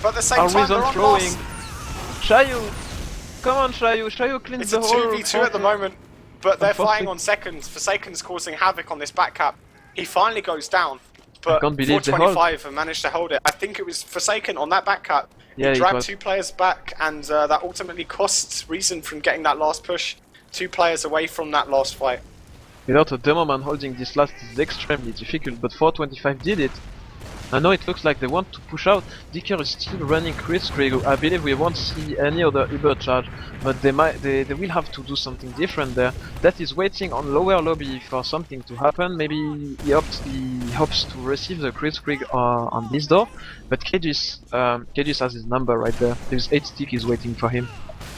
But at the same time, they're on throwing. last. Shayu! Come on, Shayu! Shayu cleans It's a the whole 2v2 at the moment, but they're flying on seconds. Forsaken's causing havoc on this back cap. He finally goes down, but 425 have managed to hold it. I think it was Forsaken on that back cap. Yeah, he dragged two players back, and that ultimately costs Reason from getting that last push. 2 players away from that last fight. Without a demo man holding this last is extremely difficult, but 425 did it. I know it looks like they want to push out. Dikker is still running Kritzkrieg. I believe we won't see any other Uber charge, but they will have to do something different there. That is waiting on lower lobby for something to happen. Maybe he hopes to receive the Kritzkrieg on this door, but kaidus has his number right there. His 8 stick is waiting for him.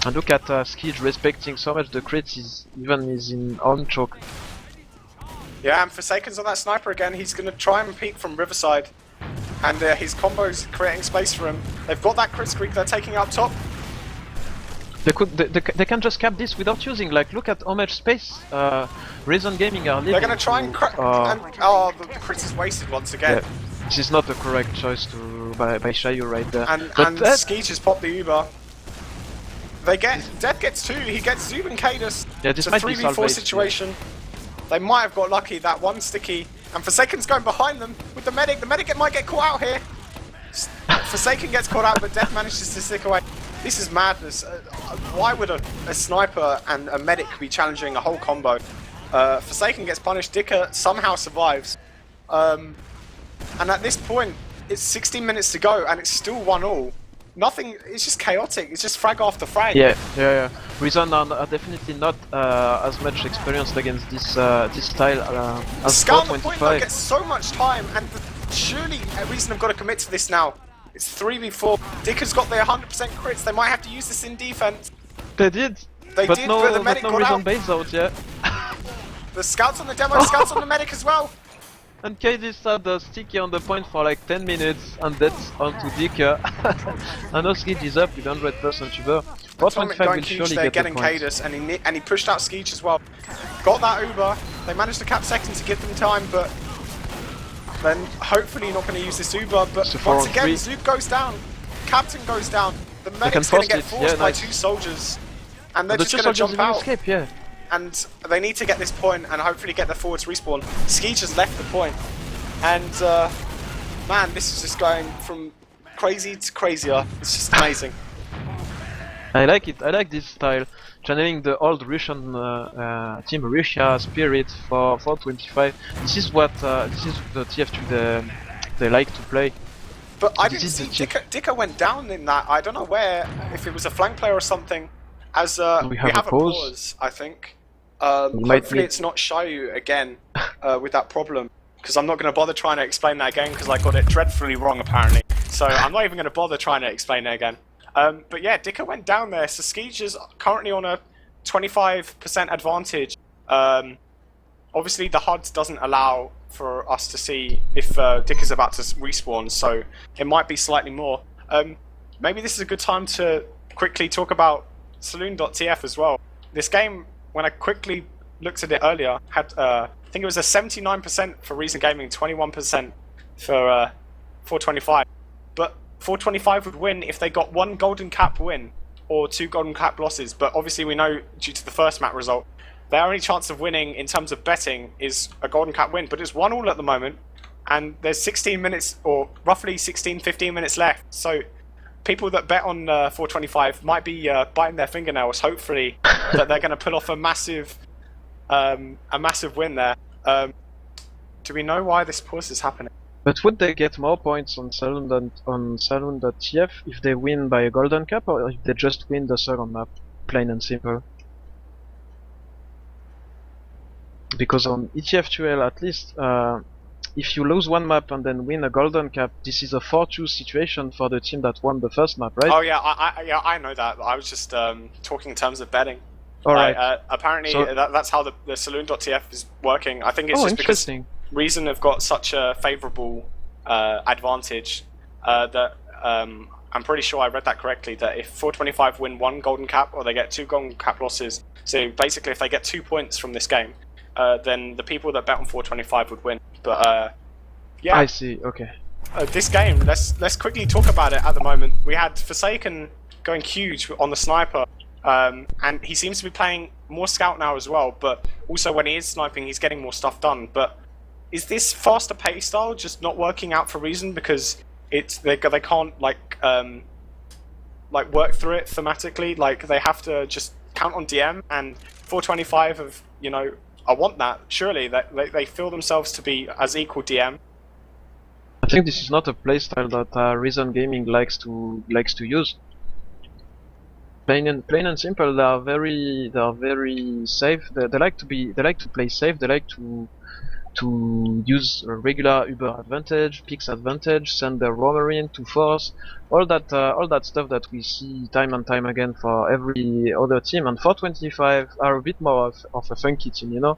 And look at Skij respecting so much the crits, he's in on choke. Yeah, and Forsaken's on that sniper again. He's going to try and peek from Riverside. And his combo's creating space for him. They've got that Kritzkrieg they're taking up top. They can just cap this without using, like, look at how much space Reason Gaming are leaving. They're going to try and the crit is wasted once again. Yeah, this is not the correct choice by Shayu right there. And Skeech has popped the Uber. Death gets 2, he gets Zub and kaidus. Yeah, this it's a might be 3v4 salvaged, situation. Yeah. They might have got lucky, that one sticky. And Forsaken's going behind them with the medic. The medic might get caught out here. Forsaken gets caught out, but Death manages to stick away. This is madness. Why would a sniper and a medic be challenging a whole combo? Forsaken gets punished, Dikker somehow survives. And at this point, it's 16 minutes to go and it's still 1-1. Nothing, it's just chaotic, it's just frag after frag. Yeah. Reason are definitely not as much experienced against this style as Scout on the point 425. gets so much time, and surely Reason have got to commit to this now. It's 3v4. Dikker's got their 100% crits, they might have to use this in defense. They did! But the medic got Reason out. base out, yeah. The scouts on the demo, scouts on the medic as well. And kaidus had the sticky on the point for like 10 minutes, and that's onto Dikker. And Skij is up with 100% Uber. 425 will surely get getting the points. kaidus, and he pushed out Skeech as well. Got that Uber. They managed to cap second to give them time, but then hopefully not going to use this Uber. But So once 4 on again, 3. Zoop goes down. Captain goes down. The can medic's going to force get it. forced Yeah, by nice. 2 soldiers, and they're The just 2 going to soldiers jump will out. escape, yeah. And they need to get this point and hopefully get the forwards respawn. Skeech has left the point. And man, this is just going from crazy to crazier. It's just amazing. I like it, I like this style. Channeling the old Russian Team Russia spirit for 425. This is what this is the TF2 they like to play. But I This didn't is see the Dikker went down in that. I don't know where, if it was a flank player or something. As We have a pause. I think. might Hopefully need- it's not Shayu again with that problem. Because I'm not going to bother trying to explain that again because I got it dreadfully wrong apparently. So I'm not even going to bother trying to explain it again. But yeah, Dikker went down there. So Skeech is currently on a 25% advantage. Obviously the HUD doesn't allow for us to see if Dikker's about to respawn, so it might be slightly more. Maybe this is a good time to quickly talk about Saloon.tf as well. This game, when I quickly looked at it earlier, had I think it was a 79% for Reason Gaming, 21% for 425. But 425 would win if they got 1 golden cap win or 2 golden cap losses. But obviously we know, due to the first map result, their only chance of winning in terms of betting is a golden cap win. But it's 1-1 at the moment, and there's 16 minutes, or roughly 15 minutes left. So people that bet on 425 might be biting their fingernails, hopefully, that they're going to pull off a massive win there. Do we know why this pause is happening? But would they get more points on Saloon than on Saloon.tf if they win by a golden cap, or if they just win the second map? Plain and simple. Because on ETF2L at least, if you lose 1 map and then win a golden cap, this is a 4-2 situation for the team that won the first map, right? Oh yeah, I know that. I was just talking in terms of betting. Alright. Apparently So- that's how the Saloon.tf is working. I think it's Oh, just because interesting. Reason have got such a favourable advantage that I'm pretty sure I read that correctly, that if 425 win 1 golden cap or they get 2 golden cap losses, so basically if they get 2 points from this game, then the people that bet on 425 would win. But yeah, I see, okay. this game, let's quickly talk about it at the moment. We had Forsaken going huge on the sniper, and he seems to be playing more scout now as well, but also when he is sniping he's getting more stuff done. But is this faster pace style just not working out for Reason because they can't like work through it thematically? Like they have to just count on DM, and 425 of, you know, I want that. Surely that they feel themselves to be as equal DM. I think this is not a playstyle that Reason Gaming likes to use. Plain and simple, they are very safe. They like to play safe. They like to use a regular Uber advantage, Pix advantage, send their roamer in to force, all that stuff that we see time and time again for every other team. And 425 are a bit more of a funky team, you know.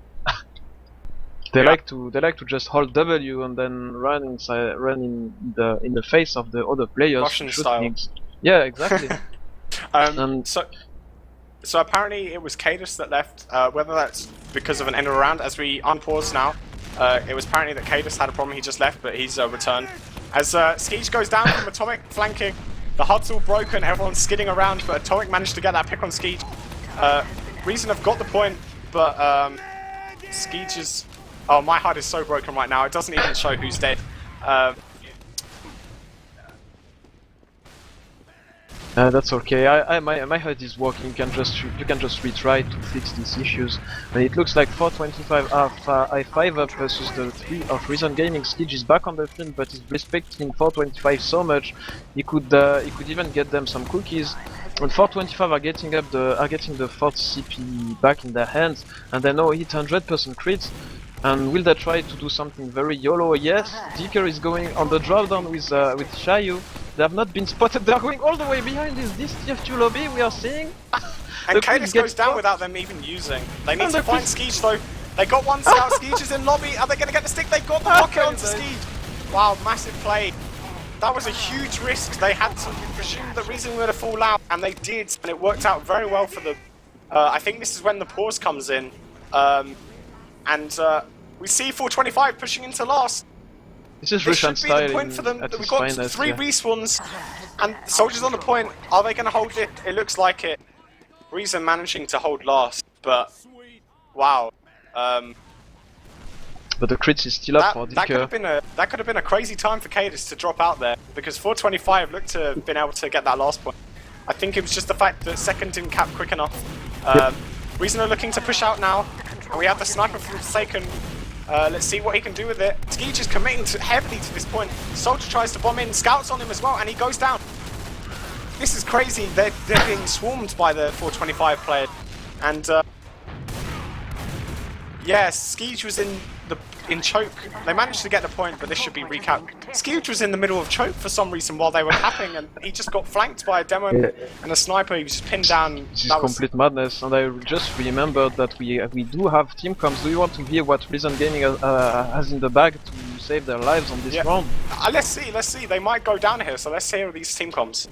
They like to just hold W and then run in the face of the other players. Russian to shoot style. things. Yeah, exactly. So apparently it was kaidus that left. Whether that's because of an end around, as we unpause now, it was apparently that kaidus had a problem. He just left, but he's returned. As Skeej goes down from Atomic flanking, the HUD's all broken. Everyone's skidding around, but Atomic managed to get that pick on Skeej. Reason have got the point, but Skeej is. Oh, my HUD is so broken right now. It doesn't even show who's dead. That's okay. My HUD is working. You can just retry to fix these issues. And it looks like 425 are I5 up versus the 3 of Reason Gaming. Skeej is back on the field, but he's respecting 425 so much he could even get them some cookies. And 425 are getting the 4th CP back in their hands, and they know hit 100% crits. And will they try to do something very YOLO? Yes, Dikker is going on the drop down with Shayu. They have not been spotted. They are going all the way behind this TF2 lobby. We are seeing. And kaidus goes down without them even using. They need to find Skeej though. They got one scout. Skeej is in lobby. Are they going to get the stick? They got the rocket onto Skeej. Wow, massive play. That was a huge risk. They had to presume the reason were to fall out, and they did, and it worked out very well for them. I think this is when the pause comes in, and we see 425 pushing into last. This is This Russian should be the style point for them. at We've its got finest, 3 yeah. respawns, and soldiers on the point. Are they going to hold it? It looks like it. Reason managing to hold last, but wow. But the crits is still up for That could Dikker. have been a crazy time for kaidus to drop out there, because 425 looked to have been able to get that last point. I think it was just the fact that second didn't cap quick enough. Reason are looking to push out now, and we have the sniper from Forsaken. Let's see what he can do with it. Skeej is committing heavily to this point. Soldier tries to bomb in, scouts on him as well, and he goes down. This is crazy. They're being swarmed by the 425 player, and yes, Skeej was in choke. They managed to get the point, but this should be recapped. Skeej was in the middle of choke for some reason while they were capping, and he just got flanked by a demo and a sniper. He was just pinned down. This is complete madness, and I just remembered that we do have team comms. Do you want to hear what Reason Gaming has in the bag to save their lives on this round? Let's see. They might go down here, so let's hear these team comms.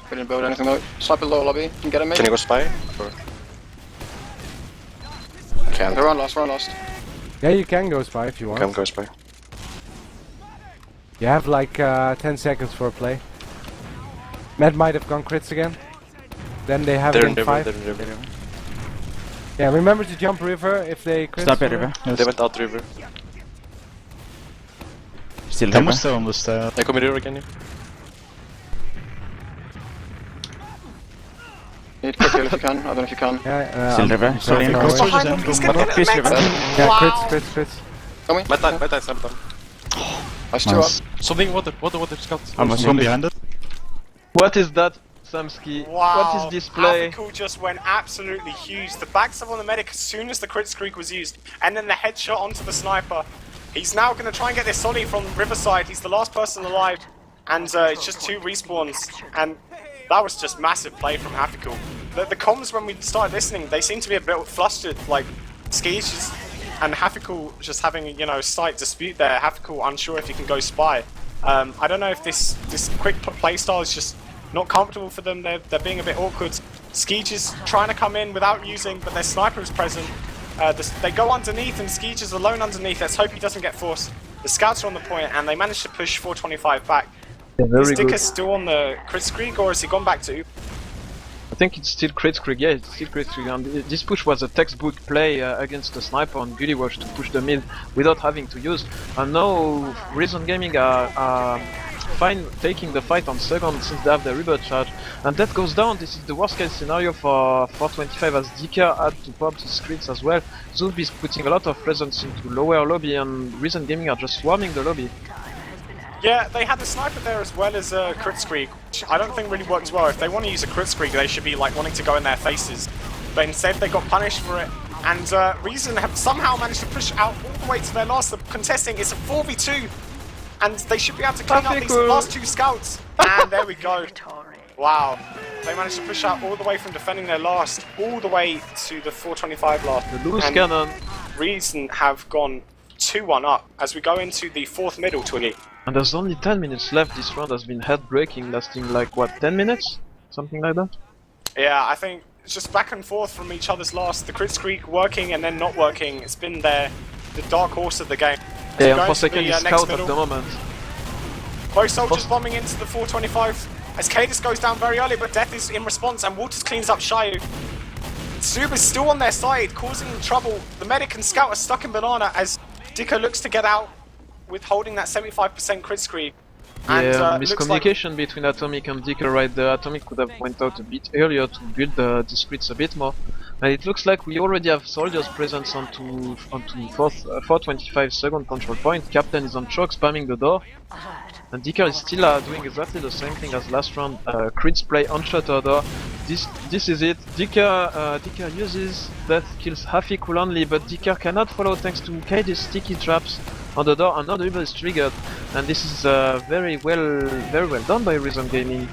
We didn't build anything though. Sniper low lobby. Can get him in. Can you go spy? Or... Can't. They're on last. Yeah, you can go spy if you want. Can't go spy. You have like 10 seconds for a play. Matt might have gone crits again. Then they have They're it in 5. They're in river. Yeah, remember to jump river if they crit. Stop at river. They went out river. Still They river. must almost. They come in river again. Need quick heal if you can. I don't know if you can. Yeah, Still river. Sorry, going go away. soldiers Behind in. them, he's Go gonna back. get Please it, river. Max. Yeah, Wow. crits. Coming. My time, Sam. Nice 2 up. Nice. Something, water, scout. Almost One in. behind it. What is that, Samski? Wow. What is this play? Alpha just went absolutely huge. The backstab on the medic as soon as the crit streak was used, and then the headshot onto the sniper. He's now going to try and get this Solly from Riverside. He's the last person alive, and it's just 2 respawns. And that was just massive play from Hafikul. The comms when we started listening, they seem to be a bit flustered. Like Skeej and Hafikul just having a slight dispute there. Hafikul unsure if he can go spy. I don't know if this quick playstyle is just not comfortable for them. They're being a bit awkward. Skeej is trying to come in without using, but their sniper is present. They go underneath, and Skeej is alone underneath. Let's hope he doesn't get forced. The scouts are on the point, and they manage to push 425 back. Yeah, Is very Dikker good. still on the crit streak, or has he gone back to? I think it's still crit streak. Yeah, it's still crit streak. And this push was a textbook play against the sniper on Beauty Watch to push the mid without having to use. And now Reason Gaming are fine taking the fight on second since they have their reboot charge. And that goes down. This is the worst case scenario for 425 as Dikker had to pop his crits as well. Zub is putting a lot of presence into lower lobby and Reason Gaming are just swarming the lobby. Yeah, they had a sniper there as well as a crit screak, which I don't think really works well. If they want to use a crit screak, they should be like wanting to go in their faces. But instead they got punished for it. And Reason have somehow managed to push out all the way to their last. The contesting is a 4v2. And they should be able to clean up these last two scouts. And there we go. Wow. They managed to push out all the way from defending their last, all the way to the 425 last. The loose cannon. Reason have gone 2-1 up as we go into the fourth middle, Twiggy. And there's only 10 minutes left. This round has been head-breaking, lasting like, what, 10 minutes? Something like that? Yeah, I think it's just back and forth from each other's last. The crit screak working and then not working. It's been the dark horse of the game. Yeah, and 4second is scout at the moment. Both soldiers bombing into the 425. As kaidus goes down very early, but Death is in response and Waters cleans up Shayu. Zub is still on their side, causing trouble. The medic and scout are stuck in banana as Dikker looks to get out with holding that 75% crit screen. And, yeah, miscommunication between Atomic and Dikker right there. Atomic could have went out a bit earlier to build the crits a bit more. And it looks like we already have soldiers presence onto 425 second control point. Captain is on choke, spamming the door. And Dikker is still doing exactly the same thing as last round. Crits play on shutter door. This is it. Dikker uses Death kills half equal only, but Dikker cannot follow thanks to kaidus sticky traps on the door. Another evil is triggered, and this is very well done by Reason Gaming.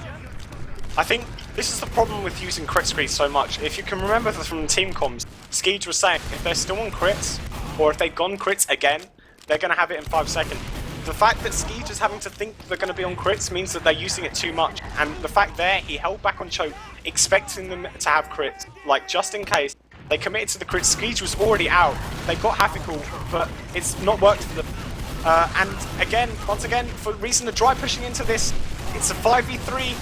I think this is the problem with using crit screens so much. If you can remember from team comms, Skeege was saying if they're still on crits, or if they've gone crits again, they're going to have it in 5 seconds. The fact that Skeege is having to think they're going to be on crits means that they're using it too much. And the fact there, he held back on choke, expecting them to have crits, like just in case. They committed to the crit. Skeege was already out. They got half equal, but it's not worked for them. And again, once again, for Reason to dry pushing into this, it's a 5v3.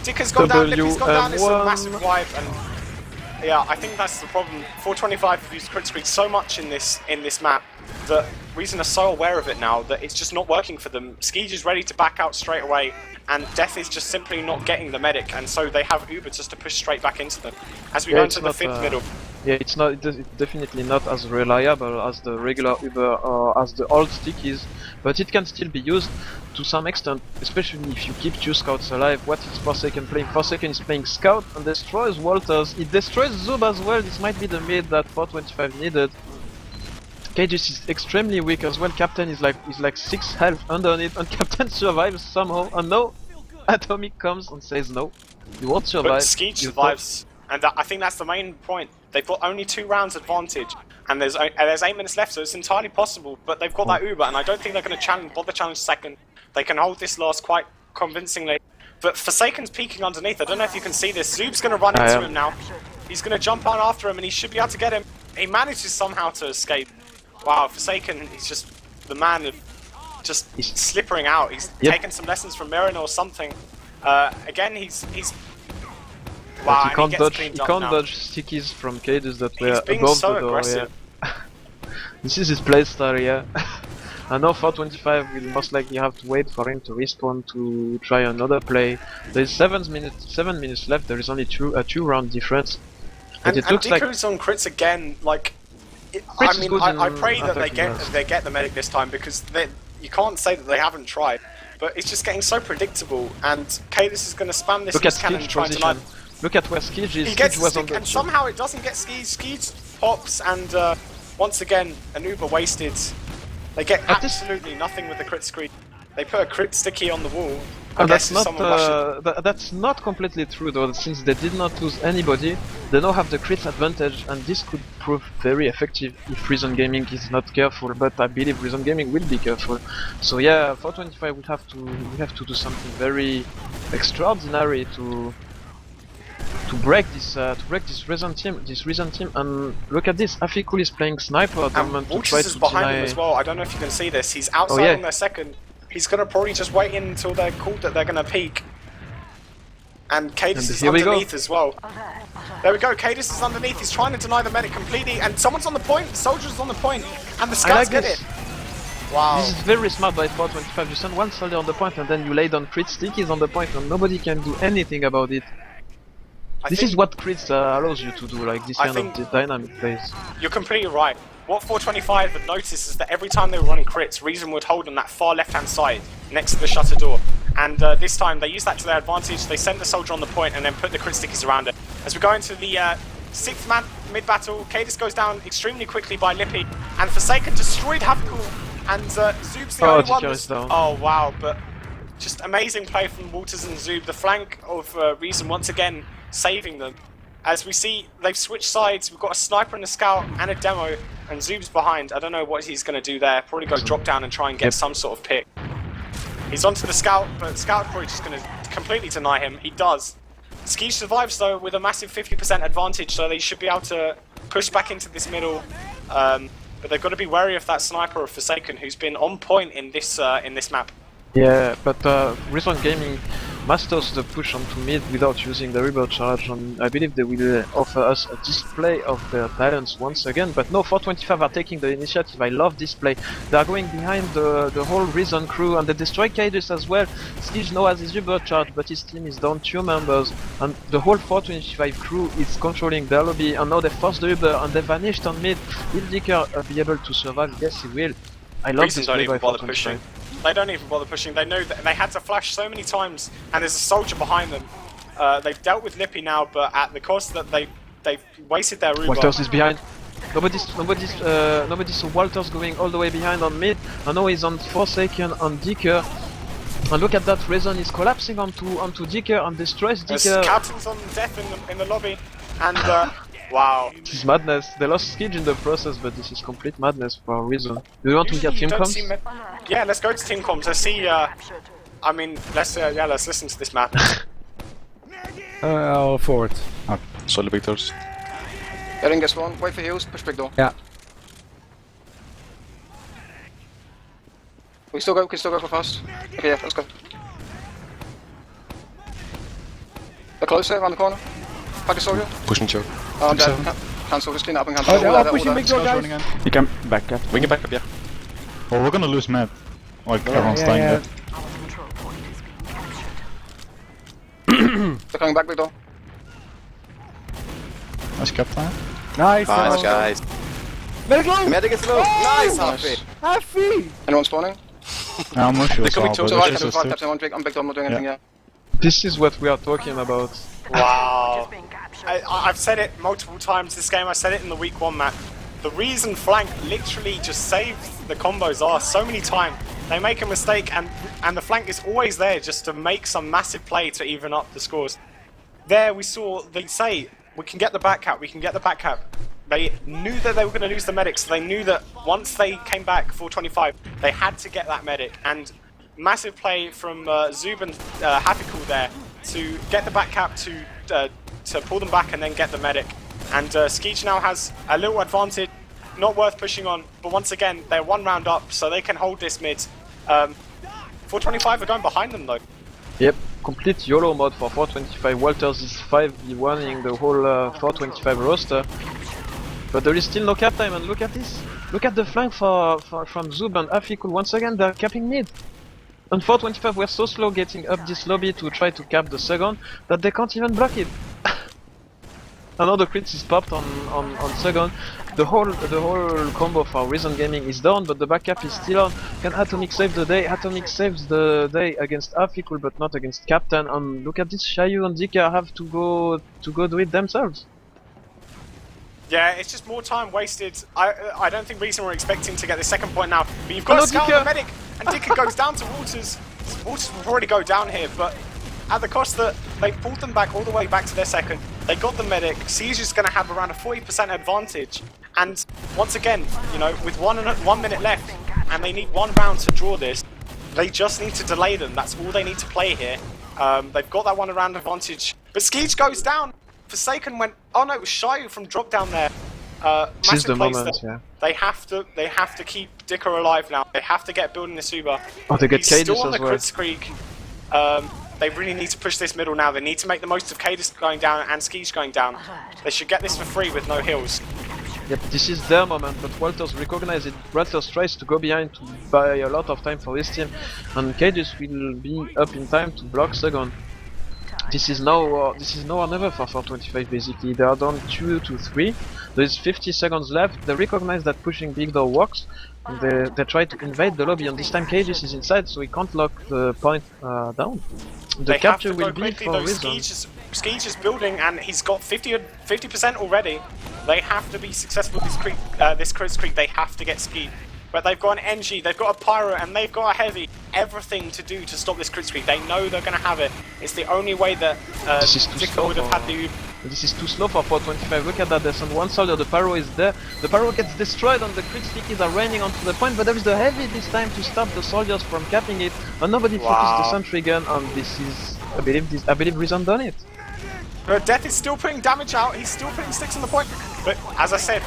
Dikker's gone down, Lippy's gone down, it's a massive wipe, and yeah, I think that's the problem. 425 have used crit screek so much in this map that Reason are so aware of it now that it's just not working for them. Skeege is ready to back out straight away, and Death is just simply not getting the medic, and so they have Uber just to push straight back into them. As we go into the fifth middle. Yeah, it's definitely not as reliable as the regular Uber or as the old stickies, but it can still be used to some extent, especially if you keep 2 scouts alive. What is 4second playing? 4second is playing scout and destroys Walters. It destroys Zub as well. This might be the mid that 425 needed. kaidus is extremely weak as well. Captain is like 6 health underneath, and Captain survives somehow. And no, Atomic comes and says no, you won't survive. But Skeege survives, and I think that's the main point. They've got only 2 rounds advantage, and there's 8 minutes left, so it's entirely possible. But they've got that Uber, and I don't think they're going to bother challenge second. They can hold this loss quite convincingly. But Forsaken's peeking underneath. I don't know if you can see this. Zub's going to run into him now. He's going to jump out after him, and he should be able to get him. He manages somehow to escape. Wow, Forsaken, he's just the man of just slippering out. He's taken some lessons from Mirren or something. Again, he's wow, he can't dodge stickies from kaidus that were above the door. Aggressive. Yeah. This is his playstyle, yeah. I know 425 will most likely have to wait for him to respawn to try another play. There's 7 minutes left. There is only a 2-round difference. And it looks like Dikker's on crits again. Like, I mean, I pray that they get the medic this time, because you can't say that they haven't tried. But it's just getting so predictable, and kaidus is going to spam this cannon and try to. Look at where Skeege is. He gets the stick, and somehow it doesn't get Skeege. Skeege pops, and once again, an Uber wasted. They get absolutely nothing with the crit screen. They put a crit sticky on the wall. That's not completely true though, since they did not lose anybody. They now have the crit advantage, and this could prove very effective if Reason Gaming is not careful. But I believe Reason Gaming will be careful. So yeah, 425 will have to do something very extraordinary to break this Reason team. And look at this, Afikul is playing sniper at the moment to try to is behind him as well. I don't know if you can see this. He's outside on their second. He's gonna probably just wait in until they're called that they're gonna peek. And kaidus is underneath as well. There we go, kaidus is underneath. He's trying to deny the medic completely, and someone's on the point. The soldier's on the point, and the scouts get it. Wow. This is very smart by 425. You send one soldier on the point and then you lay down crit stickies on the point and nobody can do anything about it. This is what crits allows you to do, like this kind of dynamic plays. You're completely right. What 425 had noticed is that every time they were running crits, Reason would hold on that far left-hand side next to the shutter door. And this time they used that to their advantage. They sent the soldier on the point and then put the crit stickies around it. As we go into the sixth mid-battle, kaidus goes down extremely quickly by Lippy, and Forsaken destroyed Havikul, and Zoob's the only one. Dikker is down. Oh wow! But just amazing play from Walters and Zoob. The flank of Reason once again saving them. As we see, they've switched sides. We've got a sniper and a scout and a demo, and Zoob's behind. I don't know what he's going to do there. Probably go drop down and try and get some sort of pick. He's onto the scout, but the scout's probably just going to completely deny him. He does. Ski survives though with a massive 50% advantage, so they should be able to push back into this middle. But they've got to be wary of that sniper of Forsaken, who's been on point in this map. Yeah, but Reason Gaming masters the push onto mid without using the rebirth charge, and I believe they will offer us a display of their talents once again. But no, 425 are taking the initiative. I love this play. They are going behind the whole Reason crew, and they destroy kaidus as well. Skij now has his rebirth charge, but his team is down 2 members, and the whole 425 crew is controlling their lobby, and now they forced the rebirth and they vanished on mid. Will Dikker be able to survive? Yes, he will. I love Reason this don't play even by bother 425. pushing. They don't even bother pushing. They know that they had to flash so many times, and there's a soldier behind them. They've dealt with Lippy now, but at the cost that they've wasted their rhubarb. Walters is behind. Nobody saw Walters going all the way behind on mid, and now he's on Forsaken on Dikker. And look at that, Reason is collapsing onto Dikker and destroys There's Dikker. captains on death in the lobby, and wow. This is madness. They lost Skij in the process, but this is complete madness for a reason. Do you want to get team comms? Yeah, let's go to team comms. Let's see. I mean, let's listen to this map. I'll forward. Solid victors. I didn't get one. Wait for heals. Push big door. Yeah. We still go for fast. Okay, yeah, let's go. They're close there, around the corner. Pack a soldier. Pushing choke. I'm dead. Cancel, just clean up and cancel. Oh, they're All all that, pushing all big that. door, Running guys. in. You can back up. We can back up, yeah. Well, we're gonna lose map. Like everyone's dying there. They're coming back big door. Nice captain. Nice. Nice, guys. Medic low. Medic is low. Nice, Happy. Happy. Anyone spawning? I'm not sure. They're coming so, to So but I this can is fight still- captain one big. I'm big door. I'm not doing anything yet. This is what we are talking about. Wow. I've said it multiple times this game. I said it in the week 1 map. The reason flank literally just saves the combos are so many times. They make a mistake and the flank is always there just to make some massive play to even up the scores. There we saw they say, we can get the back cap, we can get the back cap. They knew that they were going to lose the medics, so they knew that once they came back 425, they had to get that medic. And massive play from Zoob and Happycool there to get the back cap to pull them back and then get the medic. And Skij now has a little advantage, not worth pushing on, but once again, they're 1 round up, so they can hold this mid. 425 are going behind them though. Yep, complete YOLO mode for 425. Walters is 5v1ing the whole 425 roster. But there is still no cap time, and look at this. Look at the flank from Zoob and Afikul. Once again, they're capping mid. And 425 were so slow getting up this lobby to try to cap the second that they can't even block it. Another crit is popped on second. The whole combo for Reason Gaming is down, but the backup is still on. Can Atomic save the day? Atomic saves the day against Afikul, but not against Captain. And look at this, Shayu and Dikker have to go do it themselves. Yeah, it's just more time wasted. I don't think Reason were expecting to get the second point now. But you've got no, to scout Dikker. the medic, and Dikker goes down to Walters. Walters will probably go down here, but at the cost that they pulled them back all the way back to their second. They got the medic. Siege is going to have around a 40% advantage. And once again, you know, with 1 minute left, and they need 1 round to draw this, they just need to delay them. That's all they need to play here. They've got that 1 round advantage. But Skeej goes down. Forsaken went. Oh no, it was Shayu from drop down there. This is the place moment, there. yeah. They have to keep Dikker alive now. They have to get building this Uber. Oh, they get He's still kaidus on the as well. Kritzkrieg. They really need to push this middle now. They need to make the most of kaidus going down and Skeej going down. They should get this for free with no heals. Yep, this is their moment, but Walters recognizes it. Walters tries to go behind to buy a lot of time for his team, and kaidus will be up in time to block second. This is now or never for 425 basically. They are down 2 to 3. There is 50 seconds left. They recognize that pushing big door works. And they try to invade the lobby, and this time kaidus is inside, so he can't lock the point down. The capture will be for Rizzo. Skeege is building, and he's got 50% already. They have to be successful with this crit streak. They have to get Skeege. But they've got an NG, they've got a Pyro, and they've got a Heavy. Everything to do to stop this crit streak. They know they're going to have it. It's the only way that Dikker would have had the... This is too slow for 425. Look at that, there's on one soldier, the Pyro is there. The Pyro gets destroyed and the crit stickies are raining onto the point, but there is the Heavy this time to stop the soldiers from capping it. And nobody focused the sentry gun, and this is... I believe Rizzo done it. Death is still putting damage out, he's still putting sticks on the point. But as I said...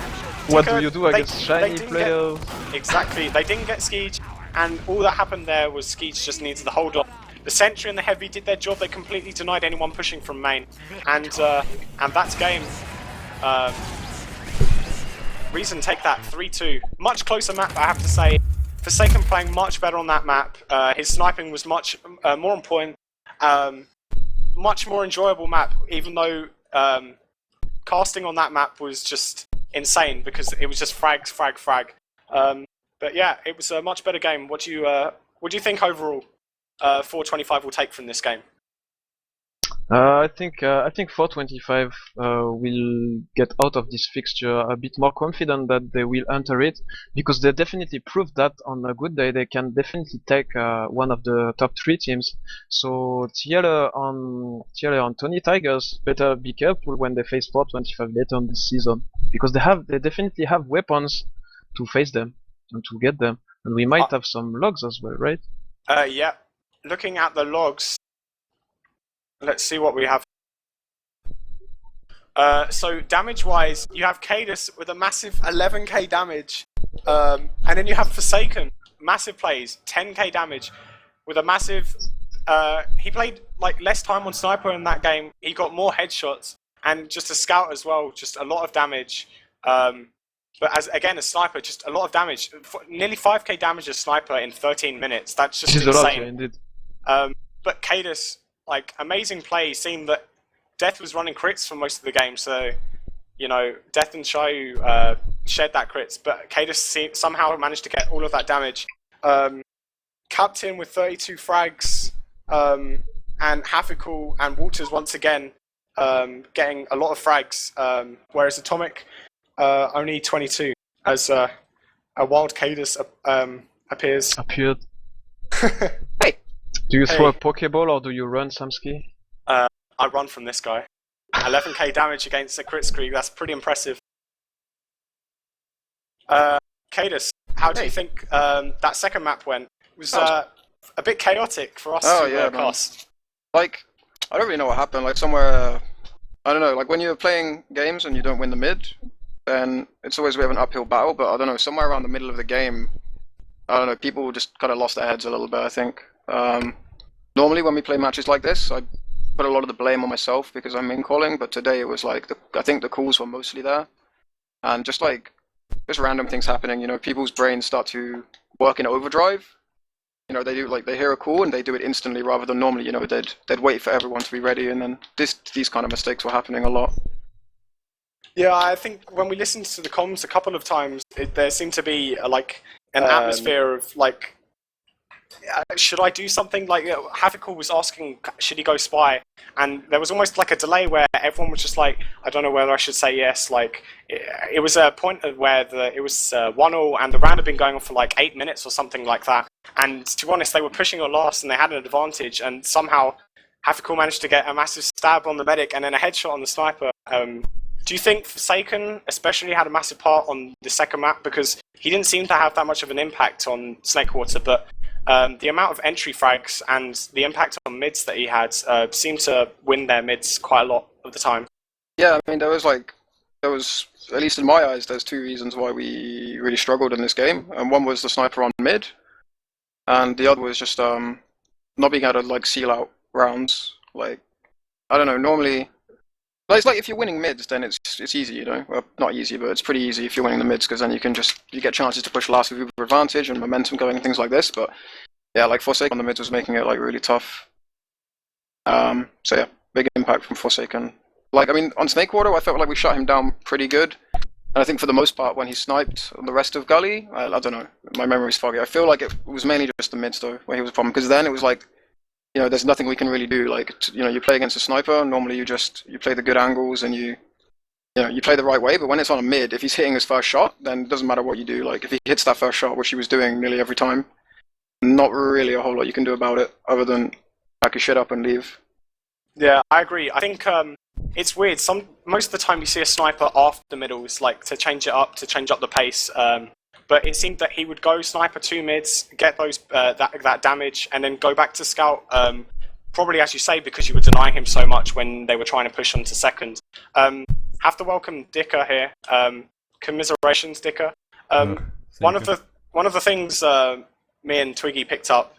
What Dikker, do you do against shiny players? Exactly, they didn't get Skeege, and all that happened there was Skeege just needed to hold on. The Sentry and the Heavy did their job, they completely denied anyone pushing from main. And that's game. Reason take that, 3-2. Much closer map, I have to say. Forsaken playing much better on that map. His sniping was much more on point. Much more enjoyable map, even though casting on that map was just insane because it was just frag. But yeah, it was a much better game. What do you think overall 425 will take from this game? I think 425 will get out of this fixture a bit more confident that they will enter it, because they definitely proved that on a good day they can definitely take one of the top 3 teams. So Tiele and Tony Tigers better be careful when they face 425 later on this season, because they definitely have weapons to face them and to get them, and we might have some logs as well, right? Yeah. Looking at the logs. Let's see what we have. So damage-wise, you have kaidus with a massive 11k damage, and then you have Forsaken, massive plays, 10k damage, with a massive. He played like less time on sniper in that game. He got more headshots, and just a scout as well, just a lot of damage. But as again a sniper, just a lot of damage. Nearly 5k damage as sniper in 13 minutes. That's just insane. A lot, yeah, indeed. But kaidus. Like, amazing play, seeing that Death was running crits for most of the game, so, you know, Death and Shayu shared that crits, but kaidus somehow managed to get all of that damage. Captain with 32 frags, and Hafikul and Walters once again getting a lot of frags, whereas Atomic only 22, as a wild kaidus appeared. Hey! Do you throw a Pokeball or do you run, Samski? I run from this guy. 11k damage against a crit streak, that's pretty impressive. Kaidus, how do you think that second map went? It was a bit chaotic for us to cast. Like, I don't really know what happened, like somewhere, I don't know, like when you're playing games and you don't win the mid, then it's always a bit of an uphill battle, but I don't know, somewhere around the middle of the game, I don't know, people just kind of lost their heads a little bit, I think. Normally when we play matches like this, I put a lot of the blame on myself because I'm in calling, but today it was like, I think the calls were mostly there. And just random things happening, you know, people's brains start to work in overdrive. You know, they do, like, they hear a call and they do it instantly rather than normally, you know, they'd wait for everyone to be ready, and then these kind of mistakes were happening a lot. Yeah, I think when we listened to the comms a couple of times, there seemed to be like an atmosphere of like, should I do something? Like, Hafikul was asking, should he go spy? And there was almost like a delay where everyone was just like, I don't know whether I should say yes. Like, it was a point where it was 1-0 and the round had been going on for like 8 minutes or something like that. And to be honest, they were pushing on last and they had an advantage, and somehow Hafikul managed to get a massive stab on the medic and then a headshot on the sniper. Do you think Forsaken especially had a massive part on the second map? Because he didn't seem to have that much of an impact on Snakewater, but the amount of entry frags and the impact on mids that he had seemed to win their mids quite a lot of the time. Yeah, I mean, there was, at least in my eyes, there's 2 reasons why we really struggled in this game. And one was the sniper on mid, and the other was just not being able to, like, seal out rounds. Like, I don't know, normally, But it's like if you're winning mids, then it's easy, you know. Well, not easy, but it's pretty easy if you're winning the mids, because then you get chances to push last with your advantage and momentum going and things like this. But yeah, like Forsaken on the mids was making it like really tough. So yeah, big impact from Forsaken. Like, I mean, on Snakewater, I felt like we shut him down pretty good. And I think for the most part, when he sniped on the rest of Gully, I don't know, my memory's foggy. I feel like it was mainly just the mids though, where he was a problem. Because then it was like, you know, there's nothing we can really do. Like, you know, you play against a sniper, normally you play the good angles and you play the right way. But when it's on a mid, if he's hitting his first shot, then it doesn't matter what you do. Like, if he hits that first shot, which he was doing nearly every time, not really a whole lot you can do about it other than pack your shit up and leave. Yeah, I agree. I think it's weird. Most of the time you see a sniper after the middles, like to change up the pace. But it seemed that he would go sniper 2 mids, get those that damage, and then go back to scout. Probably, as you say, because you were denying him so much when they were trying to push on to second. Have to welcome Dikker here. Commiserations, Dikker. One of the things me and Twiggy picked up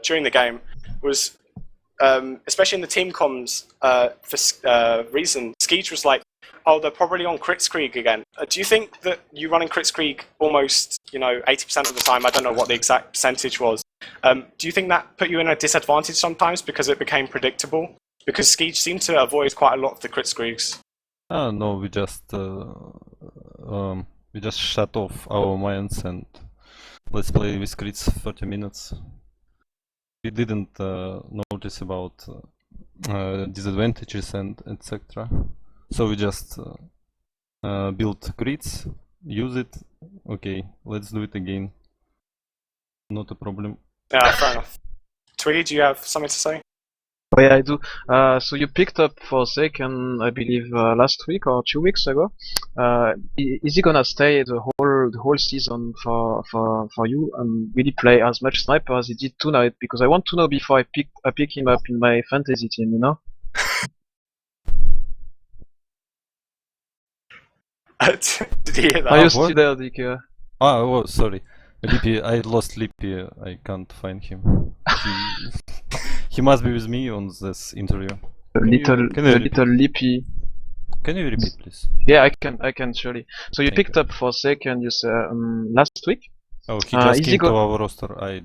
during the game was, especially in the team comms for reason, Skeej was like, oh, they're probably on Kritzkrieg again. Do you think that you running Kritzkrieg almost, 80% of the time, I don't know what the exact percentage was, do you think that put you in a disadvantage sometimes because it became predictable? Because Skeej seemed to avoid quite a lot of the Kritzkriegs. No, we just shut off our minds and let's play with crits 30 minutes. We didn't notice about disadvantages and etc. So we just built crits, use it. Okay, let's do it again. Not a problem. Yeah, fair enough. Twiggy, do you have something to say? Oh yeah, I do. So you picked up Forsaken, I believe, last week or 2 weeks ago. Is he gonna stay the whole season for you and really play as much sniper as he did tonight? Because I want to know before I pick him up in my fantasy team, you know? Did you hear that? Are you still there, Dikker? Oh, sorry. Lippy, I lost Lippy. I can't find him. He must be with me on this interview. The little Lippy. Can you repeat, please? Yeah, I can surely. So you picked up Forsaken, you said last week. Oh, he just came to our roster. I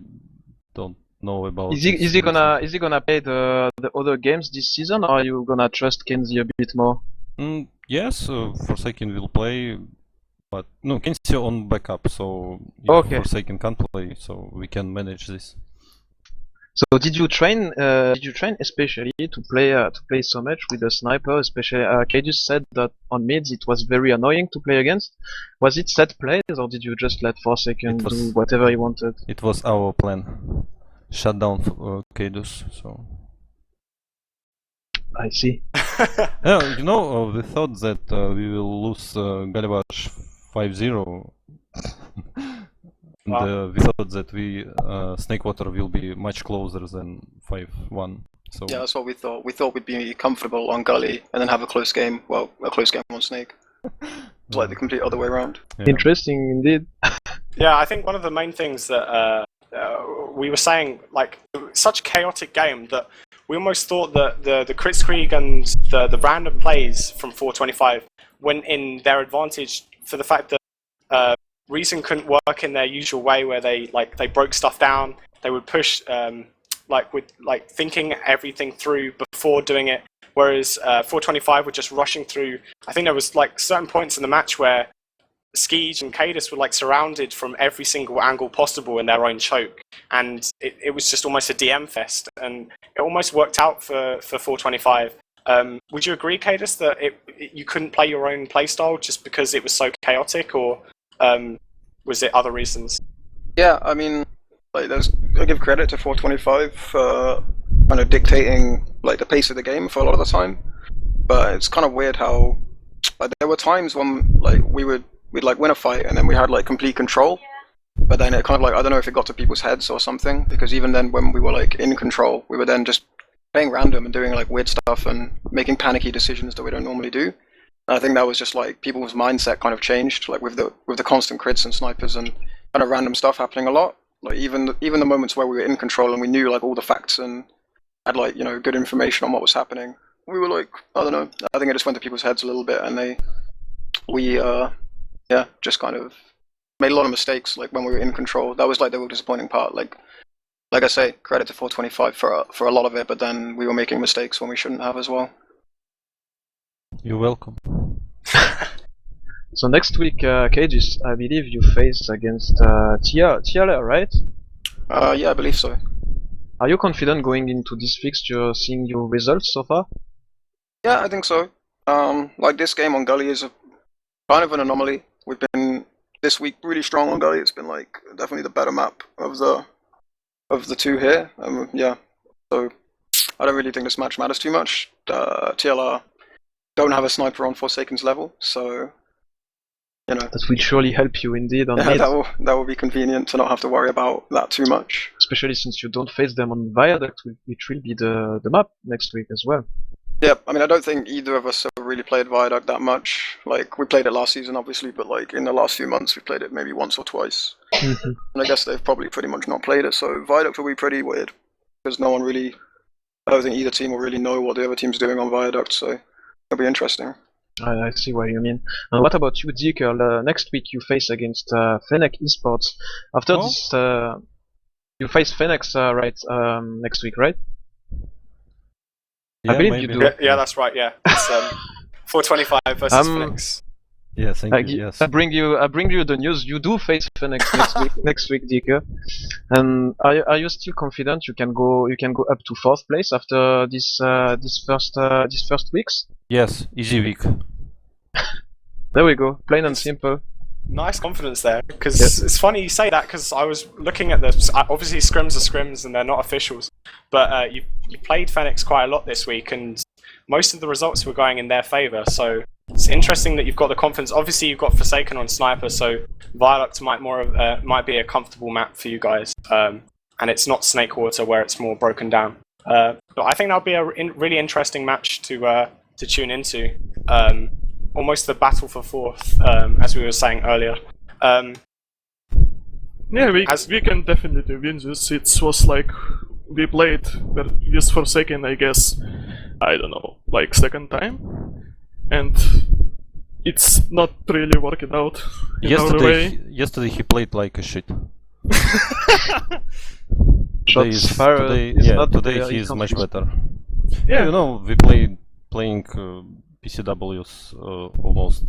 don't know about. Is he gonna play the other games this season, or are you gonna trust Kenzie a bit more? Yes, Forsaken will play, but no, Kenzie on backup. So if Okay. Forsaken can't play, so we can manage this. So did you train especially to play so much with the sniper? Especially, Kaidus said that on mids it was very annoying to play against. Was it set plays, or did you just let Forsaken do whatever he wanted? It was our plan. Shut down kaidus. So. I see. Yeah, we thought that we will lose Galivash 5-0. And we thought that Snakewater will be much closer than 5-1. So yeah, that's what we thought. We thought we'd be comfortable on Gully and then have a close game. Well, a close game on Snake. It's like the complete other way around. yeah. Interesting indeed. Yeah, I think one of the main things that we were saying, like, such a chaotic game that we almost thought that the Kritzkrieg and the random plays from 425 went in their advantage for the fact that Reason couldn't work in their usual way where they broke stuff down. They would push with thinking everything through before doing it, whereas 425 were just rushing through. I think there was certain points in the match where Skeej and kaidus were surrounded from every single angle possible in their own choke, and it was just almost a DM fest, and it almost worked out for 425. Would you agree, kaidus, that you couldn't play your own playstyle just because it was so chaotic, or was it other reasons? Yeah, I mean, I give credit to 425 for kind of dictating the pace of the game for a lot of the time, but it's kind of weird how there were times when we'd win a fight and then we had complete control, but then it kind of I don't know if it got to people's heads or something, because even then when we were in control, we were then just playing random and doing weird stuff and making panicky decisions that we don't normally do. And I think that was just people's mindset kind of changed, with the constant crits and snipers and kind of random stuff happening a lot. Even the moments where we were in control and we knew all the facts and had good information on what was happening, we were like, I don't know, I think it just went to people's heads a little bit, and we just kind of made a lot of mistakes, like when we were in control. That was like the real disappointing part. Like I say, credit to 425 for a lot of it, but then we were making mistakes when we shouldn't have as well. You're welcome. So next week, Cages, I believe you face against TLR, right? Yeah, I believe so. Are you confident going into this fixture, seeing your results so far? Yeah, I think so. Like this game on Gully is kind of an anomaly. We've been this week really strong on Gully. It's been like definitely the better map of the two here. Yeah, so I don't really think this match matters too much. TLR don't have a sniper on Forsaken's level, so you know. That will surely help you indeed on Yeah, mid. that will be convenient to not have to worry about that too much. Especially since you don't face them on Viaduct, which will be the map next week as well. Yeah, I mean, I don't think either of us have really played Viaduct that much. Like, we played it last season, obviously, but like in the last few months, we played it maybe once or twice. And I guess they've probably pretty much not played it, so Viaduct will be pretty weird. Because no one really, I don't think either team will really know what the other team's doing on Viaduct, so it'll be interesting. I see what you mean. And what about you, Dikker? Next week you face against Fennec Esports. After this, you face Fennec next week, right? Yeah, I believe maybe. you do. Yeah, that's right. Yeah, it's 425 versus Phoenix. Yeah, thank you. Yes. I bring you the news. You do face Fennec next week, Dikker. And are you still confident you can go up to 4th place after this first weeks? Yes, easy week. There we go, plain and simple. Nice confidence there, because it's funny you say that, because I was looking at obviously scrims are scrims and they're not officials, but you played Phoenix quite a lot this week, and most of the results were going in their favour, so it's interesting that you've got the confidence. Obviously you've got Forsaken on Sniper, so Viaduct might be a comfortable map for you guys, and it's not Snakewater where it's more broken down. But I think that'll be a really interesting match to tune into. Almost the battle for 4th, as we were saying earlier. Yeah, we can definitely win this. It was like we played with Forsaken, I guess, I don't know, like second time, and it's not really working out in our way. Yesterday he played like a shit. Today he is much better. Yeah, you know, we playing PCWs almost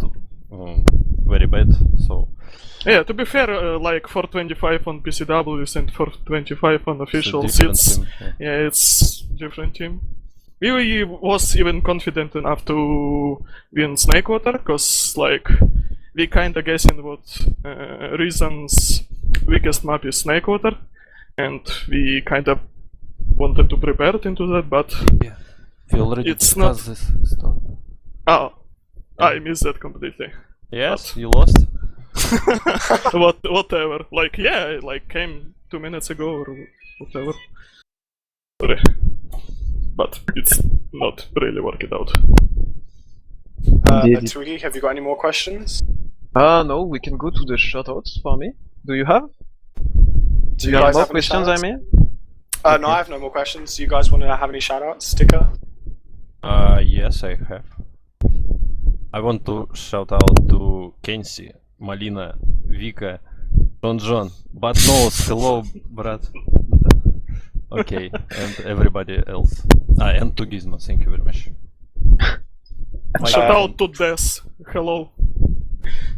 very bad, so... Yeah, to be fair, like 425 on PCWs and 425 on officials, it's different team. We was even confident enough to win Snakewater, cause like we kinda guessing what reasons weakest map is Snakewater, and we kinda wanted to prepare into that, but yeah, we already it's not this stuff. Oh, I missed that completely. Yes, you lost? Whatever. Like, yeah, I like came 2 minutes ago or whatever. Sorry. But it's not really working out. Twiggy, have you got any more questions? No, we can go to the shoutouts for me. Do you have? Do you have guys more have any questions, I shoutouts? mean? No, I have no more questions. Do you guys want to have any shoutouts, Dikker? Yes, I have. I want to shout out to Kensi, Malina, Vika, John, but no, hello, Brad. Okay, and everybody else. And to Gizmo, thank you very much. Shout out to Des. Hello.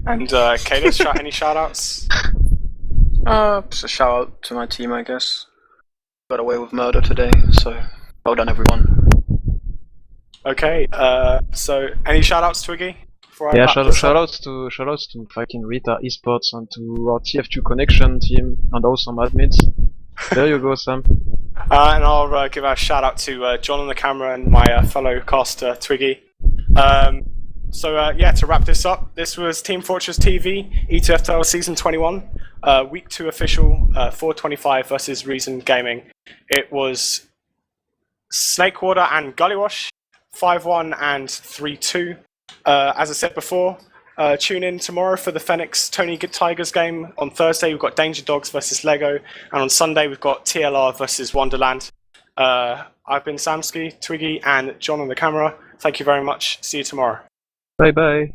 And kaidus, any shoutouts? Just a shout out to my team, I guess. Got away with murder today, so well done, everyone. Okay, so any shoutouts, Twiggy? Yeah, shoutouts to fucking Rita Esports and to our TF2 Connection team and also admins. There you go, Sam. And I'll give a shout out to John on the camera and my fellow caster, Twiggy. Yeah, to wrap this up, this was Team Fortress TV, ETF2L Season 21, Week 2 official, 425 versus Reason Gaming. It was Snakewater and Gullywash, 5-1 and 3-2. As I said before, tune in tomorrow for the Phoenix Tony Tigers game. On Thursday we've got Danger Dogs versus Lego, and on Sunday we've got TLR versus Wonderland. I I've been Samski, Twiggy, and John on the camera. Thank you very much. See you tomorrow. Bye bye.